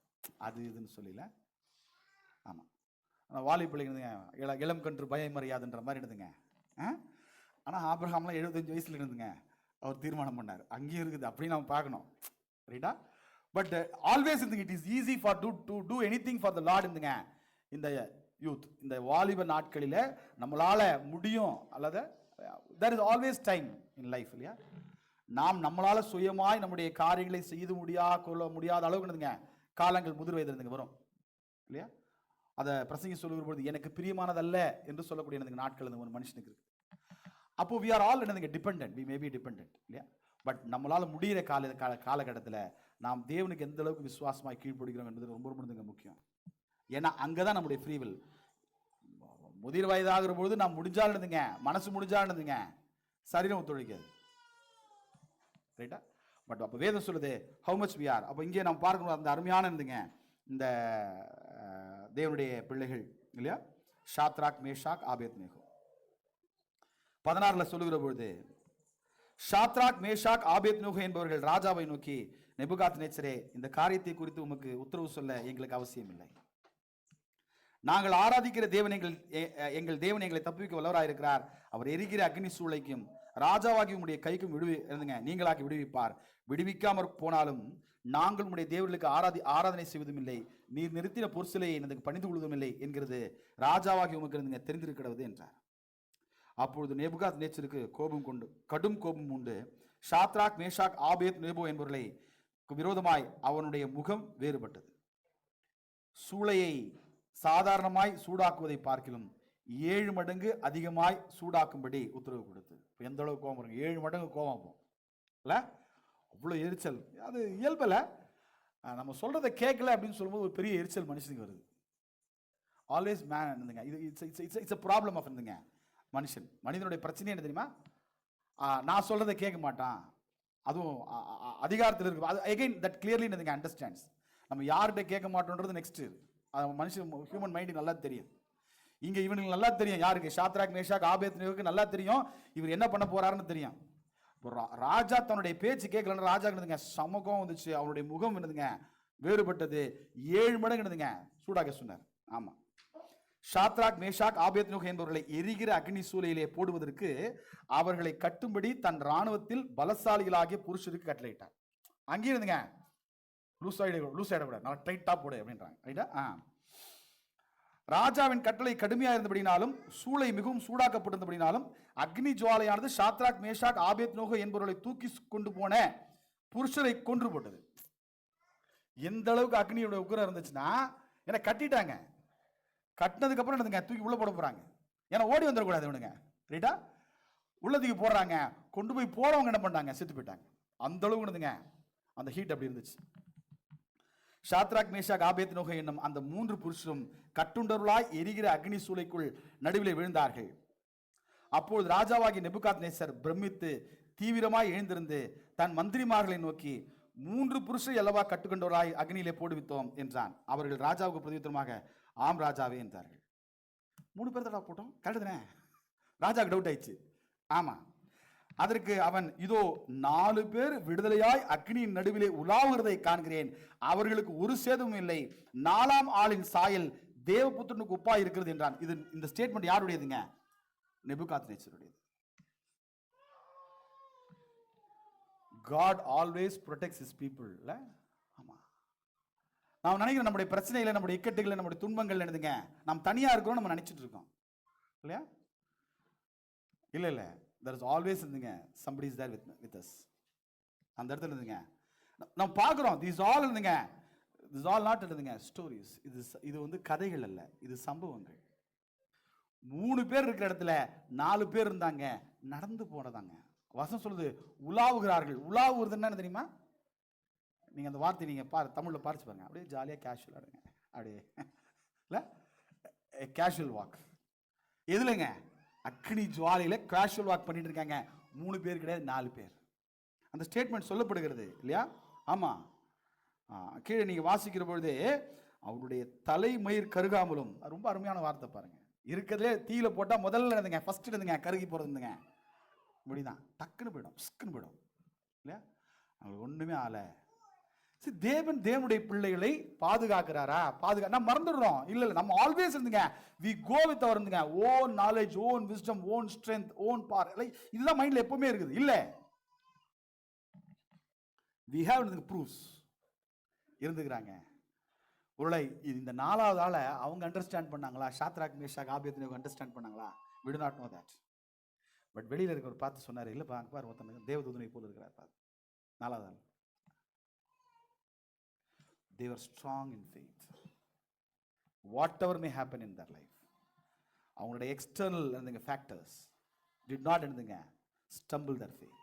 அது இதுன்னு சொல்லல. ஆமாம், ஆனால் வாலிப பிள்ளைங்க இளம் கன்று பயம் அறியாதுன்ற மாதிரி இருந்துங்க. ஆனால் ஆபிரகாம்லாம் 75 வயசுல இருந்துங்க அவர் தீர்மானம் பண்ணார். அங்கேயும் இருக்குது, அப்படின்னு நம்ம பார்க்கணும் ரைட்டா. பட் ஆல்வேஸ் இருந்துங்க, it is easy for to two anything for the Lord இருந்துங்க. இந்த யூத், இந்த வாலிப நாட்களில் நம்மளால முடியும், அல்லது there is always time in life இல்லையா. நாம் நம்மளால சுயமாய் நம்முடைய காரியங்களை செய்து கொள்ள முடியாத அளவுக்கு காலங்கள் முதிர் வயதில் வரும் இல்லையா. அதை பிரசங்கி சொல்லுகிற பொழுது எனக்கு பிரியமானதல்ல என்று சொல்லக்கூடிய நாட்கள் ஒரு மனுஷனுக்கு இருக்கு. அப்போ we are all dependent, we may be dependent இல்லையா. பட் நம்மளால முடிகிற காலகட்டத்தில் நாம் தேவனுக்கு எந்த அளவுக்கு விசுவாசமாய் கீழ்ப்படுகிறோம் என்பது ரொம்ப ரொம்ப முக்கியம். ஏன்னா அங்கதான் நம்முடைய ஃப்ரீவில். முதிர் வயதாகிற பொழுது நாம் முடிஞ்சால் இருந்துங்க, மனசு முடிஞ்சால் இருந்துங்க, சரீரம் ஒத்துழைக்காது ரைட்டா. பட் அப்போ வேதம் சொல்லுது how much we are. அப்போ இங்கே நாம் பார்க்கணும் அந்த அருமையான இருந்துங்க இந்த தேவனுடைய பிள்ளைகள் இல்லையா, ஷாத்ராக் மேஷாக் ஆபேத்நேகோ. 16 சொல்லுகிற பொழுது, ஷாத்ராக் மேஷாக் ஆபேத்நேகோ என்பவர்கள் ராஜாவை நோக்கி, நேபுகாத்நேச்சரே, இந்த காரியத்தை குறித்து உமக்கு உத்தரவு சொல்ல எங்களுக்கு அவசியம் இல்லை. நாங்கள் ஆராதிக்கிற தேவன் எங்கள் தேவன் எங்களை தப்புவிக்க வல்லவராயிருக்கிறார். அவர் எரிகிற அக்னி சூளைக்கும் ராஜாவாகி உடைய கைக்கும் நீங்களாக்கி விடுவிப்பார். விடுவிக்காமற் போனாலும் நாங்கள் உடைய தேவர்களுக்கு ஆராதனை செய்வதும் இல்லை, நீர் நிறுத்தின பொற்சிலையை எனக்கு பணிந்து கொள்வதும் இல்லை என்கிறது ராஜாவாகி உமக்கு தெரிந்திருக்கிறது என்றார். அப்பொழுது நேபுகாத்நேச்சருக்கு கடும் கோபம் உண்டு. ஷாத்ராக் மேஷாக் ஆபேத் நேபோ என்பவர்களை விரோதமாய் அவனுடைய முகம் வேறுபட்டது. சூளையை சாதாரணமாய் சூடாக்குவதை பார்க்கிலும் 7 மடங்கு அதிகமாய் சூடாக்கும்படி உத்தரவு கொடுத்து. எந்த அளவுக்கு கோபம் இருக்கு, 7 மடங்கு கோபம் இல்ல, அவ்வளோ எரிச்சல். அது இயல்பில் நம்ம சொல்றதை கேட்கல அப்படின்னு சொல்லும்போது ஒரு பெரிய எரிச்சல் மனுஷனுக்கு வருது. ஆல்வேஸ் மேன் இருந்துங்க, இது இட்ஸ் a ப்ராப்ளம் ஆஃப் இருந்துங்க மனிதனுடைய பிரச்சனை என்ன தெரியுமா, நான் சொல்றதை கேட்க மாட்டான், அதுவும் அதிகாரத்தில் இருக்கு. அது அகைன் தட் கிளியர்லி இருந்துங்க அண்டர்ஸ்டாண்ட்ஸ். நம்ம யார்கிட்ட கேட்க மாட்டோன்றது நெக்ஸ்ட். மனுஷன் ஹியூமன் மைண்டு நல்லா தெரியும். இங்க இவனுக்கு நல்லா தெரியும், யாருக்கு? ஷாத்ராக் மேஷாக் ஆபேத்நேகோவுக்கு நல்லா தெரியும் இவர் என்ன பண்ண போறாருன்னு தெரியும். ராஜா தன்னுடைய பேச்சு கேட்கலன்னு ராஜா என்னதுங்க சமகம் வந்துச்சு, அவருடைய முகம் என்னதுங்க வேறுபட்டது, 7 மடங்கு என்னதுங்க சூடாக சொன்னார். ஆமா, ஷாத்ராக் மேஷாக் ஆபேத்நேகோ என்பவர்களை எரிகிற அக்னி சூளையிலே போடுவதற்கு அவர்களை கட்டும்படி தன் ராணுவத்தில் பலசாலிகளாகிய புருஷருக்கு கட்டளையிட்டார். அங்கேயும் இருந்துங்க லூஸ் ஆயிடக்கூடாது, நல்லா டைட்டா போடு அப்படின்றாங்க. ரைட்டா? ராஜாவின் கட்டளை கடுமையா இருந்தபடினாலும் சூளை மிகவும் சூடாக்கப்பட்டிருந்தபடினாலும் அக்னி ஜுவாலையானது ஷாத்ராக் மேஷாக் ஆபேத்நேகோ என்பவர்களை தூக்கி கொண்டு போன புருஷரை கொன்று போட்டது. எந்த அளவுக்கு அக்னியோட உக்கிரம் இருந்துச்சுன்னா, ஏன்னா கட்டிட்டாங்க, கட்டினதுக்கு அப்புறம் என்னதுங்க தூக்கி உள்ள போட போறாங்க, ஏன்னா ஓடி வந்துடக்கூடாது இவனுங்க. ரைட்டா? உள்ளதுக்கு போடுறாங்க, கொண்டு போய் போறவங்க என்ன பண்ணாங்க? செத்து போயிட்டாங்க. அந்த அளவுக்கு என்னதுங்க அந்த ஹீட் அப்படி இருந்துச்சு. ஷாத்ராக் மேஷாக் ஆபேத்நேகோ என்னும் அந்த 3 புருஷரும் கட்டுண்டவர்களாய் எரிகிற அக்னி சூளைக்குள் நடுவிலே விழுந்தார்கள். அப்பொழுது ராஜாவாகிய நேபுகாத்நேசர் பிரமித்து தீவிரமாய் எழுந்திருந்து தன் மந்திரிமார்களை நோக்கி, 3 புருஷர் அல்லவா கட்டுக்கொண்டவராய் அக்னியிலே போடுவித்தோம் என்றான். அவர்கள் ராஜாவுக்கு பிரதியுத்தரமாக, ஆம் ராஜாவே என்றார்கள். 3 பேர் தடா போட்டோம், கரெக்டு தானே? ராஜாவுக்கு டவுட் ஆயிடுச்சு. ஆமா. அதற்கு அவன், இதோ 4 பேர் விடுதலையாய் அக்னியின் நடுவிலே உலாவுகிறதை காண்கிறேன், அவர்களுக்கு ஒரு சேதமும் இல்லை, 4ஆம் ஆளின் சாயல் தேவபுத்திரனுக்கு ஒப்பாய் இருக்கிறது என்றான். இது இந்த statement யாருடையதுங்க? நேபுகாத்நேசருடையது. God always protects his people. ஆமா, நாம் நினைக்கிறோம் நம்முடைய பிரச்சனைகளை, நம்முடைய இக்கட்டுகளை, நம்முடைய துன்பங்கள் என்னதுங்க நாம் தனியா இருக்கிறோம் நம்ம நினைச்சிட்டு இருக்கோம் இல்லையா? இல்ல there is always இருந்துங்க somebody is there with us. அந்த இடத்துல இருந்துங்க நம்ம பார்க்கிறோம். these all இருந்துங்க, this all not இருந்துங்க ஸ்டோரிஸ். இது வந்து கதைகள் அல்ல, இது சம்பவங்கள். 3 பேர் இருக்கிற இடத்துல 4 பேர் இருந்தாங்க, நடந்து போனதாங்க. வசனம் சொல்லுது உலாவுகிறார்கள். உலாவுறது என்ன தெரியுமா? நீங்க அந்த வார்த்தை நீங்க தமிழ்ல பார்த்து பாருங்க, அப்படியே ஜாலியா கேஷுவலா இருங்க, அப்படியே இல்ல கேஷுவல் வாக். எதுலங்க? அக்னி ஜுவாலையில கேஷுவல் வாக் பண்ணிட்டு இருக்காங்க. 3 பேர் கிடையாது, 4 பேர். அந்த ஸ்டேட்மெண்ட் சொல்லப்படுகிறது இல்லையா? ஆமா. கீழே நீங்க வாசிக்கிற பொழுது அவருடைய தலைமயிர் கருகாமலும், ரொம்ப அருமையான வார்த்தை பாருங்க. இருக்கிறதுலே தீயில போட்டா முதல்ல இருந்துங்க ஃபர்ஸ்ட் இருந்துங்க கருகி போறதுங்க இப்படிதான் டக்குன்னு போயிடும், ஸ்க்குன்னு போயிடும் இல்லையா? அவங்களுக்கு ஒண்ணுமே ஆல. தேவனுடைய பிள்ளைகளை பாதுகாக்கிறாரா? நம்ம மறந்துடுறோம். இல்ல நம்ம ஆல்வேஸ் இருந்துங்க we go with our இருந்துங்க own knowledge, own wisdom, own strength, own power. இதுதான் மைண்ட்ல எப்பவுமே இருக்குது. இல்ல we have the proofs இருந்துக்கிறாங்க. ஒருவேளை இந்த 4வது ஆளை அவங்க அண்டர்ஸ்டாண்ட் பண்ணாங்களா? ஷாத்ராக் மேஷாக் ஆபேத்நேகோ அண்டர்ஸ்டாண்ட் பண்ணாங்களா? we do not know that. But வெளியில இருக்கிறவர் பார்த்து சொன்னாரு, இல்லப்பா அங்க பாரு ஒருத்தன் தேவதூதனை போல இருக்கிறார் பாரு. 4வது ஆள். They were strong in faith. Whatever may happen in their life, அவங்களுடைய எக்ஸ்டர்னல் இருந்துங்க ஃபேக்டர்ஸ் did not இருந்துங்க stumble their faith.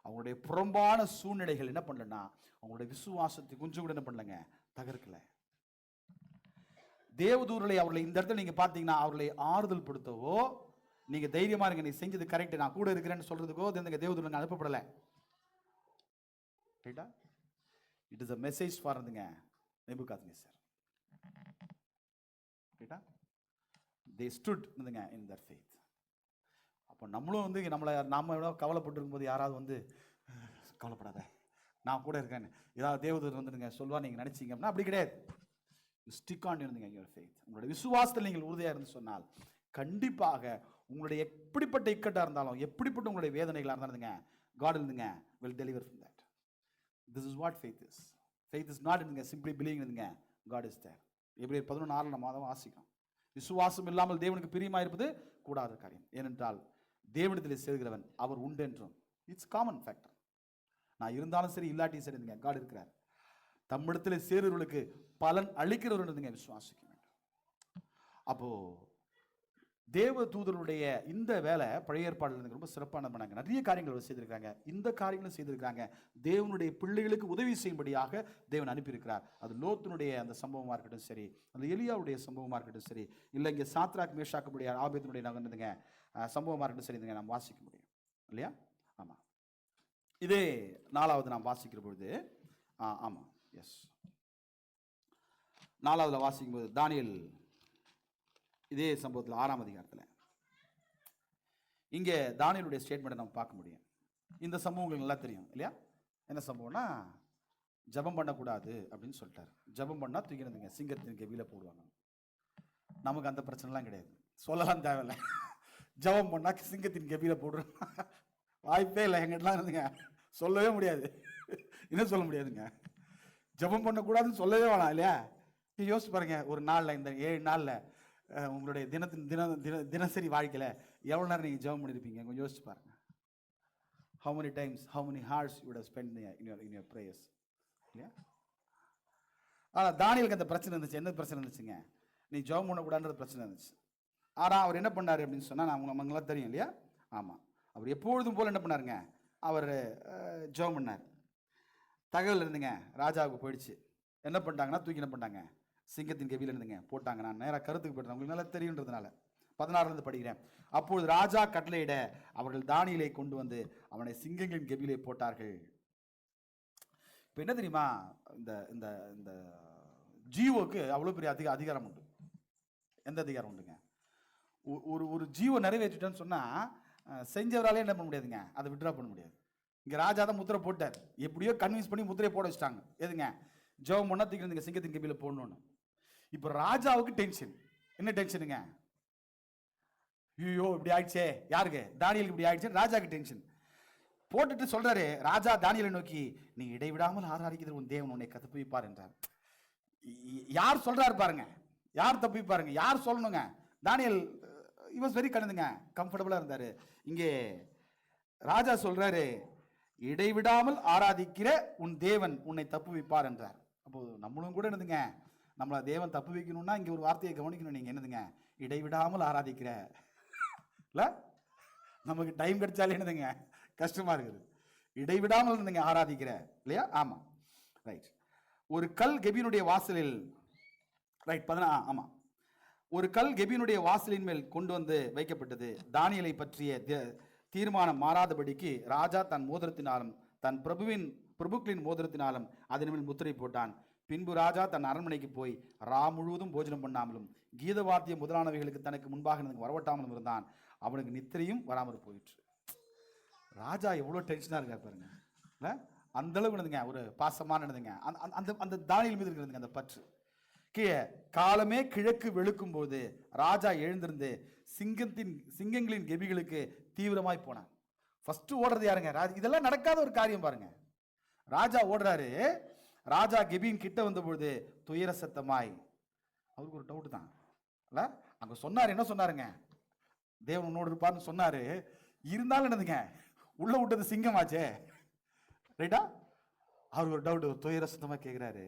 அவங்களுடைய புறம்பான சூழ்நிலைகள் என்ன பண்ணலன்னா அவங்களுடைய விசுவாசத்தை கொஞ்சம் கூட என்ன பண்ணலங்க தகர்க்கல. தேவதூதர்களை அவர்களை இந்த இடத்துல நீங்க பாத்தீங்கன்னா அவர்களை ஆறுதல் படுத்தவோ, நீங்க தைரியமா இருங்க, நீ செஞ்சது கரெக்ட், நான் கூட இருக்கிறேன்னு சொல்றதுக்கோ தேவதூதர்கள் அனுப்பப்படல. ரைட்டா? It is a message for Nebuchadnezzar. ரைட்டா? They stood in their faith. அப்போ நம்மளும் நாம கவலைப்பட்டு இருக்கும்போது யாராவது கவலைப்படாத நான் கூட இருக்கேன்னு ஏதாவது தேவதூதர் சொல்வா நீங்க நினைச்சீங்க அப்படின்னா அப்படி கிடையாது. Stick on your faith. உங்களுடைய விசுவாசத்தில் நீங்கள் உறுதியா இருந்து சொன்னால் கண்டிப்பாக உங்களுடைய எப்படிப்பட்ட இக்கட்டா இருந்தாலும், எப்படிப்பட்ட உங்களுடைய வேதனைகளா இருந்தாலுங்க, God will deliver from that. This is what faith is. Faith is not simply believing God is there. எபிரேயர் 11:4 நம்ம அதை வாசிக்கிறோம். விசுவாசம் இல்லாமல் தேவனுக்கு பிரியமா இருப்பது கூடாத காரியம். ஏனென்றால் தேவனிடத்தில் சேர்கிறவன் அவர் உண்டு என்றும். It's common factor. நான் இருந்தாலும் சரி இல்லாட்டியும் சரி God இருக்கிறார். தம்மிடத்தில் சேருவர்களுக்கு பலன் அளிக்கிறவர்கள் விசுவாசிக்க வேண்டும். அப்போ தேவ தூதருடைய இந்த வேலை பழைய ஏற்பாடுல ரொம்ப சிறப்பான பண்ணாங்க. நிறைய காரியங்கள் செய்திருக்காங்க. இந்த காரியங்களும் செய்திருக்காங்க. தேவனுடைய பிள்ளைகளுக்கு உதவி செய்யும்படியாக தேவன் அனுப்பியிருக்கிறார். அது லோத்தினுடைய அந்த சம்பவமா இருக்கட்டும் சரி, அந்த எலியாவுடைய சம்பவமா இருக்கட்டும் சரி, இல்லை இங்கே சாத்ராக் மேஷாக்குடைய ஆபேத்தினுடைய நாங்கள் சம்பவமா இருக்கட்டும் சரி நாம் வாசிக்க முடியும் இல்லையா? ஆமாம். இதே 4வது நாம் வாசிக்கிற பொழுது ஆமாம் எஸ் 4வதுல வாசிக்கும் போது தானியேல் இதே சம்பவத்தில் 6ஆம் அதிகாரத்தில் இங்கே தானியேலுடைய ஸ்டேட்மெண்ட்டை நம்ம பார்க்க முடியும். இந்த சம்பவம் உங்களுக்கு நல்லா தெரியும் இல்லையா? என்ன சம்பவம்னா, ஜபம் பண்ணக்கூடாது அப்படின்னு சொல்லிட்டாரு. ஜபம் பண்ணால் தூக்கினதுங்க சிங்கத்தின் கெபியில் போடுவாங்க. நமக்கு அந்த பிரச்சனைலாம் கிடையாது, சொல்லலாம் தேவையில்லை. ஜபம் பண்ணால் சிங்கத்தின் கெபியில் போடுறோம் வாய்ப்பே இல்லை. எங்கிட்டலாம் இருந்துங்க சொல்லவே முடியாது. என்ன சொல்ல முடியாதுங்க, ஜபம் பண்ணக்கூடாதுன்னு சொல்லவே வேணாம் இல்லையா? யோசிச்சு பாருங்க, ஒரு நாளில் இந்த 7 நாளில் உங்களுடைய தினசரி வாழ்க்கையில் எவ்வளோ நேரம் நீங்கள் ஜெபம் பண்ணியிருப்பீங்க? கொஞ்சம் யோசிச்சு பாருங்க. how many times, how many hours you would have spent in your prayers இல்லையா? ஆனால் தானியேலுக்கு அந்த பிரச்சனை இருந்துச்சு. என்ன பிரச்சனை இருந்துச்சுங்க? நீ ஜெபம் பண்ணக்கூடாதுன்றது பிரச்சனை இருந்துச்சு. ஆனால் அவர் என்ன பண்ணார் அப்படின்னு சொன்னால், நமங்களாம் தெரியும் இல்லையா? ஆமாம், அவர் எப்பொழுதும் போல் என்ன பண்ணாருங்க, அவர் ஜெபம் பண்ணார். தகவல் இருந்துங்க ராஜாவுக்கு போயிடுச்சு. என்ன பண்ணிட்டாங்கன்னா, தூக்கி என்ன பண்ணிட்டாங்க, சிங்கத்தின் கெபியில் இருந்துங்க போட்டாங்க. நான் நேராக கருத்துக்கு போயிட்டேன், உங்களுக்கு நல்லா தெரியுன்றதுனால 16 படிக்கிறேன். அப்பொழுது ராஜா கட்டளையிட அவர்கள் தானியேலை கொண்டு வந்து அவனை சிங்கங்களின் கெபியிலே போட்டார்கள். இப்போ என்ன தெரியுமா, இந்த இந்த இந்த ஜீவோக்கு அவ்வளோ பெரிய அதிகாரம் உண்டு. எந்த அதிகாரம் உண்டுங்க? ஒரு ஜீவோ நிறைவேற்றிட்டேன்னு சொன்னால் செஞ்சவராலே என்ன பண்ண முடியாதுங்க, அதை விட்ரா பண்ண முடியாது. இங்கே ராஜா தான் முத்திரை போட்டார். எப்படியோ கன்வின்ஸ் பண்ணி முத்திரையை போட வச்சுட்டாங்க. எதுங்க, ஜெபம் பண்ணா தூக்கி சிங்கத்தின் கெபியில் போடணும்னு. இப்போ ராஜாவுக்கு டென்ஷன். என்ன டென்ஷனுங்க? ஐயோ இப்படி ஆயிடுச்சே. யாருக்கு? தானியேலுக்கு இப்படி ஆயிடுச்சு. ராஜாவுக்கு டென்ஷன். போட்டுட்டு சொல்றாரு ராஜா தானியேலை நோக்கி, நீ இடைவிடாமல் ஆராதிக்கிற உன் தேவன் உன்னை தப்புவிப்பார் என்றார். யார் சொல்றாரு பாருங்க, யார் தப்புவிப்பாருங்க, யார் சொல்லணுங்க? தானியேல் வாஸ் வெரி கண்டுங்க, கம்ஃபர்டபுளா இருந்தாரு. இங்கே ராஜா சொல்றாரு, இடைவிடாமல் ஆராதிக்கிற உன் தேவன் உன்னை தப்புவிப்பார் என்றார். அப்போ நம்மளும் கூட என்னதுங்க, நம்மளை தேவன் தப்பு வைக்கணும்னா இங்கே ஒரு வார்த்தையை கவனிக்கணும். நீங்கள் என்னதுங்க, இடைவிடாமல் ஆராதிக்கிற இல்லை, நமக்கு டைம் கிடைச்சாலே என்னதுங்க கஷ்டமா இருக்குது. இடைவிடாமல் இருந்துங்க ஆராதிக்கிற இல்லையா? ஆமாம், ரைட். ஒரு கல் கெபியினுடைய வாசலில், ரைட் 16, ஆமாம், ஒரு கல் கெபியினுடைய வாசலின் மேல் கொண்டு வந்து வைக்கப்பட்டது. தானியேலை பற்றிய தீர்மானம் மாறாதபடிக்கு ராஜா தன் மோதிரத்தினாலும் தன் பிரபுக்களின் மோதிரத்தினாலும் அதன் மேல் முத்திரை போட்டான். பின்பு ராஜா தன் அரண்மனைக்கு போய் முழுவதும் போஜனம் பண்ணாமலும் கீதவாத்தியம் முதலானவைகளுக்கு தனக்கு முன்பாக வரவட்டாமலும் இருந்தான். அவனுக்கு நித்திரையும் வராமல் போயிற்று. ராஜா எவ்வளோ டென்ஷனாக இருக்கா பாருங்க. இல்லை அந்த அளவுக்கு இருந்துங்க ஒரு பாசமான இருந்துங்க அந்த அந்த தானியேல் மீது இருக்கிறதுங்க அந்த பற்று. கீழே காலமே கிழக்கு வெளுக்கும் போது ராஜா எழுந்திருந்து சிங்கங்களின் கெபிகளுக்கு தீவிரமாய் போனான். ஃபர்ஸ்ட் ஓடுறது யாருங்க? இதெல்லாம் நடக்காத ஒரு காரியம் பாருங்க. ராஜா ஓடுறாரு. ராஜா கெபியின் கிட்ட வந்த பொழுது துயர சத்தமாய், அவருக்கு ஒரு டவுட் தான் இல்ல, அங்க சொன்னாரு, என்ன சொன்னாருங்க, தேவன் உன்னோடு இருப்பார்னு சொன்னாரு. இருந்தாலும் என்னதுங்க, உள்ள விட்டது சிங்கமாச்சே, ரைட்டா? அவருக்கு ஒரு டவுட், ஒரு துயர சத்தமா கேட்கிறாரு,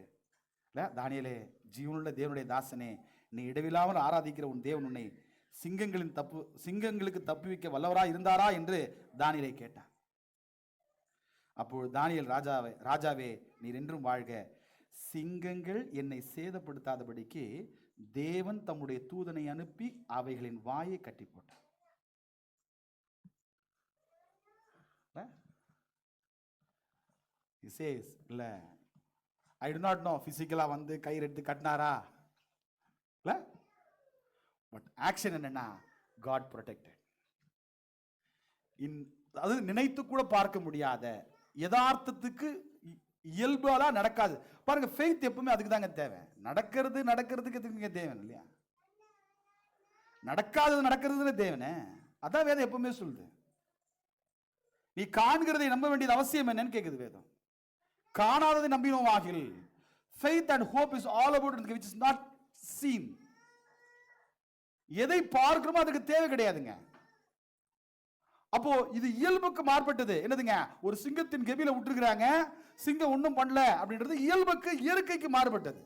இல்ல தானியேலே, ஜீவனுள்ள தேவனுடைய தாசனே, நீ இடைவில்லாமல் ஆராதிக்கிற உன் தேவன் உன்னை சிங்கங்களுக்கு தப்புவிக்க வல்லவரா இருந்தாரா என்று தானியேலை கேட்டான். அப்போது தானியேல் ராஜாவே நீர் என்றும் வாழ்க, சிங்கங்கள் என்னை சேதப்படுத்தாதபடிக்கு தேவன் தம்முடைய தூதனை அனுப்பி அவைகளின் வாயை கட்டி போட்டார். இல்ல, ஐ டு நாட் நோ பிசிக்கலா வந்து கயிறு எடுத்து கட்டினாரா இல்ல, பட் ஆக்ஷன் என்னன்னா, காட் ப்ரொடெக்டட். அது நினைத்து கூட பார்க்க முடியாத யதார்த்தத்துக்கு இயல்பாலா நடக்காது பாருங்க. ஃபெய்த் எப்பவுமே அதுக்கு தாங்க தேவை. நடக்கிறதுக்கு தேவை இல்லையா? நடக்கிறதுன்னு தேவனே, அதான் வேதம் எப்பவுமே சொல்லுது. நீ காண்கிறதை நம்ப வேண்டியது அவசியம் என்னன்னு கேக்குது வேதம். காணாததை நம்பினோம் ஆகில். Faith and hope is all about which is not seen. எதை பார்க்கிறோமோ அதுக்கு தேவை கிடையாதுங்க. அப்போ இது இயல்புக்கு மாறுபட்டது. என்னதுங்க, ஒரு சிங்கத்தின் கெபியில விட்டுருக்காங்க, சிங்கம் ஒன்றும் பண்ணல அப்படின்றது இயல்புக்கு இயற்கைக்கு மாறுபட்டது.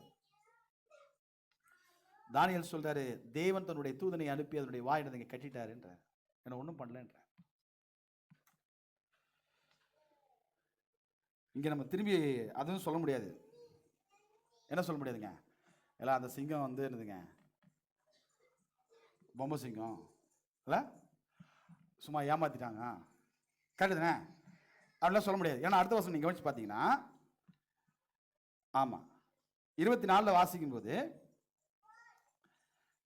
தானியேல் சொல்றாரு, தேவன் தன்னுடைய தூதனை அனுப்பி அதனுடைய வாயிடத்தை கட்டிட்டாரு என்றார், என்ன ஒன்றும் பண்ணல என்றார். இங்க நம்ம திரும்பி அதுவும் சொல்ல முடியாது. என்ன சொல்ல முடியாதுங்க, எல்லாம் அந்த சிங்கம் வந்து என்னதுங்க, பொம்மை சிங்கம் இல்ல, சும்மா ஏமாத்திட்டாங்க கரெக்டுதானே அப்படிலாம் சொல்ல முடியாது. ஏன்னா அடுத்த வருஷம் நீங்க கவனிச்சு பார்த்தீங்கன்னா, ஆமா 24 வாசிக்கும் போது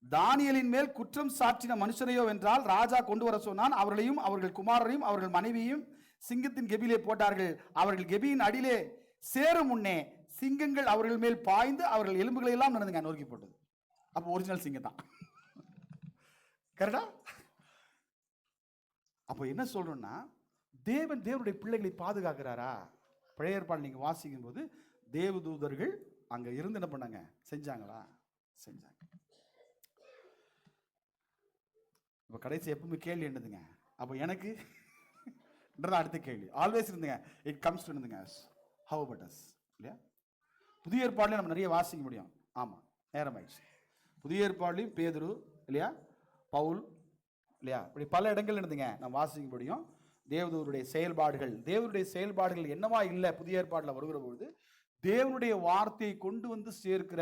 தானியேலின் மேல் குற்றம் சாட்டின மனுஷரையோ வென்றால் ராஜா கொண்டு வர சொன்னான். அவர்களையும் அவர்கள் குமாரரையும் அவர்கள் மனைவியையும் சிங்கத்தின் கெபியிலே போட்டார்கள். அவர்கள் கெபியின் அடியிலே சேரும் முன்னே சிங்கங்கள் அவர்கள் மேல் பாய்ந்து அவர்கள் எலும்புகளை எல்லாம் நடந்துங்க நொறுக்கி போட்டது. அப்போ ஒரிஜினல் சிங்கம் தான். கரெக்டா? அப்போ என்ன சொல்றோம்னா, தேவனுடைய பிள்ளைகளை பாதுகாக்கிறாரா? பழைய ஏற்பாடு நீங்க வாசிக்கும் போது தேவதூதர்கள் அங்க இருந்து என்ன பண்ணாங்க? செஞ்சாங்களா? செஞ்சாங்க. இப்போ கடைசி எப்பவுமே கேள்வி என்னதுங்க? அப்போ எனக்கு அடுத்த கேள்வி ஆல்வேஸ் இருந்துங்க, இட் கம்ஸ் டு இருந்துங்க, ஹவ் அபௌட் அஸ்? இல்லையா? புதிய ஏற்பாடுல நம்ம நிறைய வாசிக்க முடியும். ஆமாம், நேரம் ஆயிடுச்சு. புதிய ஏற்பாடுலையும் பேதுரு இல்லையா, பவுல் இல்லையா, இப்படி பல இடங்கள் இருந்துங்க நம்ம வாசிக்க முடியும். தேவதூருடைய செயல்பாடுகள் என்னவா இல்லை புதிய ஏற்பாட்டில் வருகிற பொழுது தேவனுடைய வார்த்தையை கொண்டு வந்து சேர்க்கிற,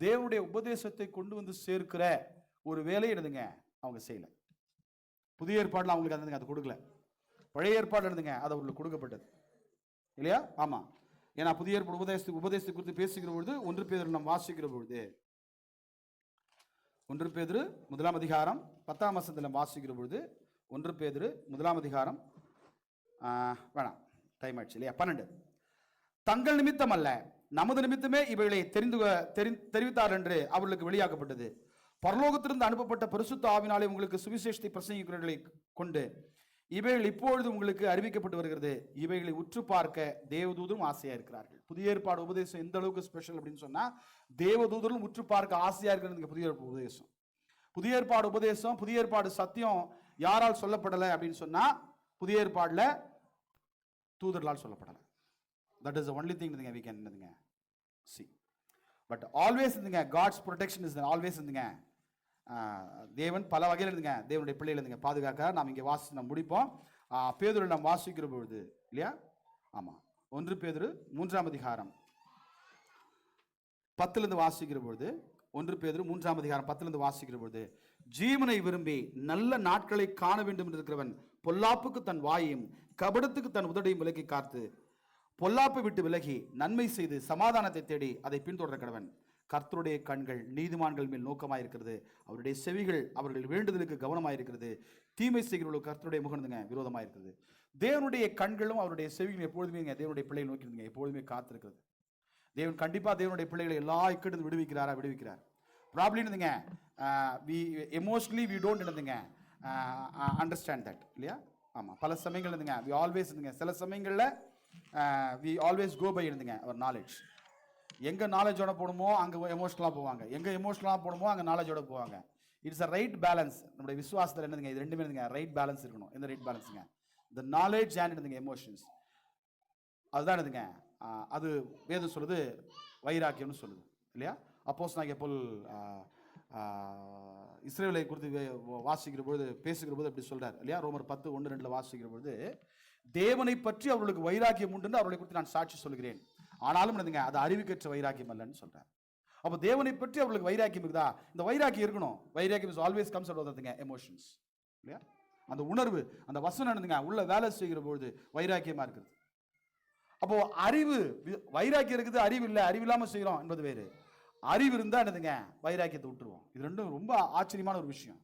தேவனுடைய உபதேசத்தை கொண்டு வந்து சேர்க்கிற ஒரு வேலை இருந்துங்க அவங்க செய்யல. புதிய ஏற்பாட்டில் அவங்களுக்கு அது கொடுக்கல. பழைய ஏற்பாடு இருந்துங்க அது அவங்களுக்கு கொடுக்கப்பட்டது இல்லையா? ஆமா. ஏன்னா புதிய ஏற்பாடு உபதேசத்தை குறித்து பேசுகிற பொழுது 1 பேதுரு நம்ம வாசிக்கிற பொழுது 1 பேதுரு 1 அதிகாரம் 10ஆம் வசனத்தில் வாசிக்கிற பொழுது 1 பேதுரு 1 அதிகாரம் வேணாம், டைம் ஆயிடுச்சு இல்லையா? 12 தங்கள் நிமித்தம் அல்ல நமது நிமித்தமே இவைகளை தெரிவித்தார் என்று அவர்களுக்கு வெளியாக்கப்பட்டது. பரலோகத்திலிருந்து அனுப்பப்பட்ட பரிசுத்த ஆவினாலே உங்களுக்கு சுவிசேஷத்தை பிரசங்கிக்கிறவர்களை கொண்டு இவைகள் இப்பொழுது உங்களுக்கு அறிவிக்கப்பட்டு வருகிறது. இவைகளை உற்று பார்க்க தேவதூதரும் ஆசையா இருக்கிறார்கள். புதிய ஏற்பாடு உபதேசம் எந்த அளவுக்கு ஸ்பெஷல் அப்படின்னு சொன்னா, தேவதூதரும் உற்று பார்க்க ஆசையா இருக்கிறது புதிய ஏற்பாடு உபதேசம். புதிய ஏற்பாடு உபதேசம், புதிய ஏற்பாடு சத்தியம் யாரால் சொல்லப்படலை அப்படின்னு சொன்னா, புதிய ஏற்பாடுல தூதர்களால் சொல்லப்படலை. That is the only thing we can see. But always God's protection is always தேவன் பல வகையில் தேவனுடைய பிள்ளைகளை பாதுகாக்க நாம் இங்கே வாசி நம்ம முடிப்போம். பேதுரு நாம் வாசிக்கிற பொழுது இல்லையா? ஆமா, 1 பேதுரு 3 அதிகாரம் 10 வாசிக்கிற பொழுது 1 பேதுரு 3 அதிகாரம் 10 வாசிக்கிற பொழுது, ஜீவனை விரும்பி நல்ல நாட்களை காண வேண்டும் என்று இருக்கிறவன் பொல்லாப்புக்கு தன் வாயையும் கபடத்துக்கு தன் உதடையும் விலக்கி காத்து பொல்லாப்பை விட்டு விலகி நன்மை செய்து சமாதானத்தை தேடி அதை பின்தொடர கடவன். கர்த்தருடைய கண்கள் நீதிமான்கள் மேல் நோக்கமாயிருக்கிறது, அவருடைய செவிகள் அவர்கள் வேண்டுதலுக்கு கவனமாயிருக்கிறது. தீமை செய்கிறவர்களுக்கு கர்த்தருடைய முகம் விரோதமாயிருக்கிறது. தேவனுடைய கண்களும் அவருடைய செவிகளும் எப்பொழுதுமே தேவனுடைய பிள்ளைகளை நோக்கி எப்பொழுதுமே காத்திருக்கிறது. தேவன் கண்டிப்பா தேவனுடைய பிள்ளைகளை எல்லா இக்கட்டு விடுவிக்கிறார். Problem we emotionally we don't understand that இல்லையா? ஆமா, பல சமயங்கள் we always சில சமயங்கள்ல we always go by our knowledge. எங்க நாலேஜோட போடுமோ அங்க எமோஷனலா போவாங்க, எங்க எமோஷனலா போடுமோ அங்க நாலேஜோட போவாங்க. It's a right balance. நம்முடைய விசுவாசத்துல இது ரெண்டுமே ரைட் பேலன்ஸ் இருக்கணும். எந்த right பேலன்ஸுங்க? the knowledge and emotions. அதுதான் அது வேதம் சொல்லுது வைராக்கியம்னு சொல்லுது இல்லையா? அப்போஸ்தலனாகிய பவுல் இஸ்ரவேலை குறித்து வாசிக்கிற பொழுது பேசுகிற போது அப்படி சொல்றார் இல்லையா? ரோமர் 10:1-2 வாசிக்கிற பொழுது, தேவனை பற்றி அவர்களுக்கு வைராக்கியம் உண்டு, அவர்களை குறித்து நான் சாட்சி சொல்கிறேன், ஆனாலும் அது அறிவுக்கற்ற வைராக்கியம் அல்லன்னு சொல்றார். அப்போ தேவனை பற்றி அவர்களுக்கு வைராக்கியம் இருக்குதா? இந்த வைராக்கியம் இருக்கணும். வைராக்கியம் is always comes out of emotions இல்லையா? அந்த உணர்வு, அந்த வசனம் உள்ள வேலை செய்கிற பொழுது வைராக்கியமா இருக்குது. அப்போ அறிவு, வைராக்கியம் இருக்குது, அறிவு இல்லை, அறிவு இல்லாம செய்யறோம் என்பது வேறு. அறிவு இருந்தா வைராக்கியத்தை விட்டுருவோம். இது ரெண்டும் ரொம்ப ஆச்சரியமான ஒரு விஷயம்.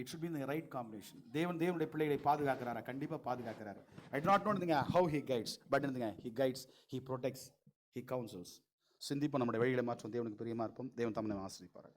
It should be in the right combination. தேவனுடைய பிள்ளைகளை பாதுகாக்கிறாரா? கண்டிப்பா பாதுகாக்கிறாரு. I do not know how he guides, but he guides, he protects, he counsels. சிந்திப்போம், நம்முடைய வழிகளை மாற்றும். தேவனுக்கு பிரியமா இருப்போம். தேவன் தம்மை ஆசீர்வதிப்பாராக.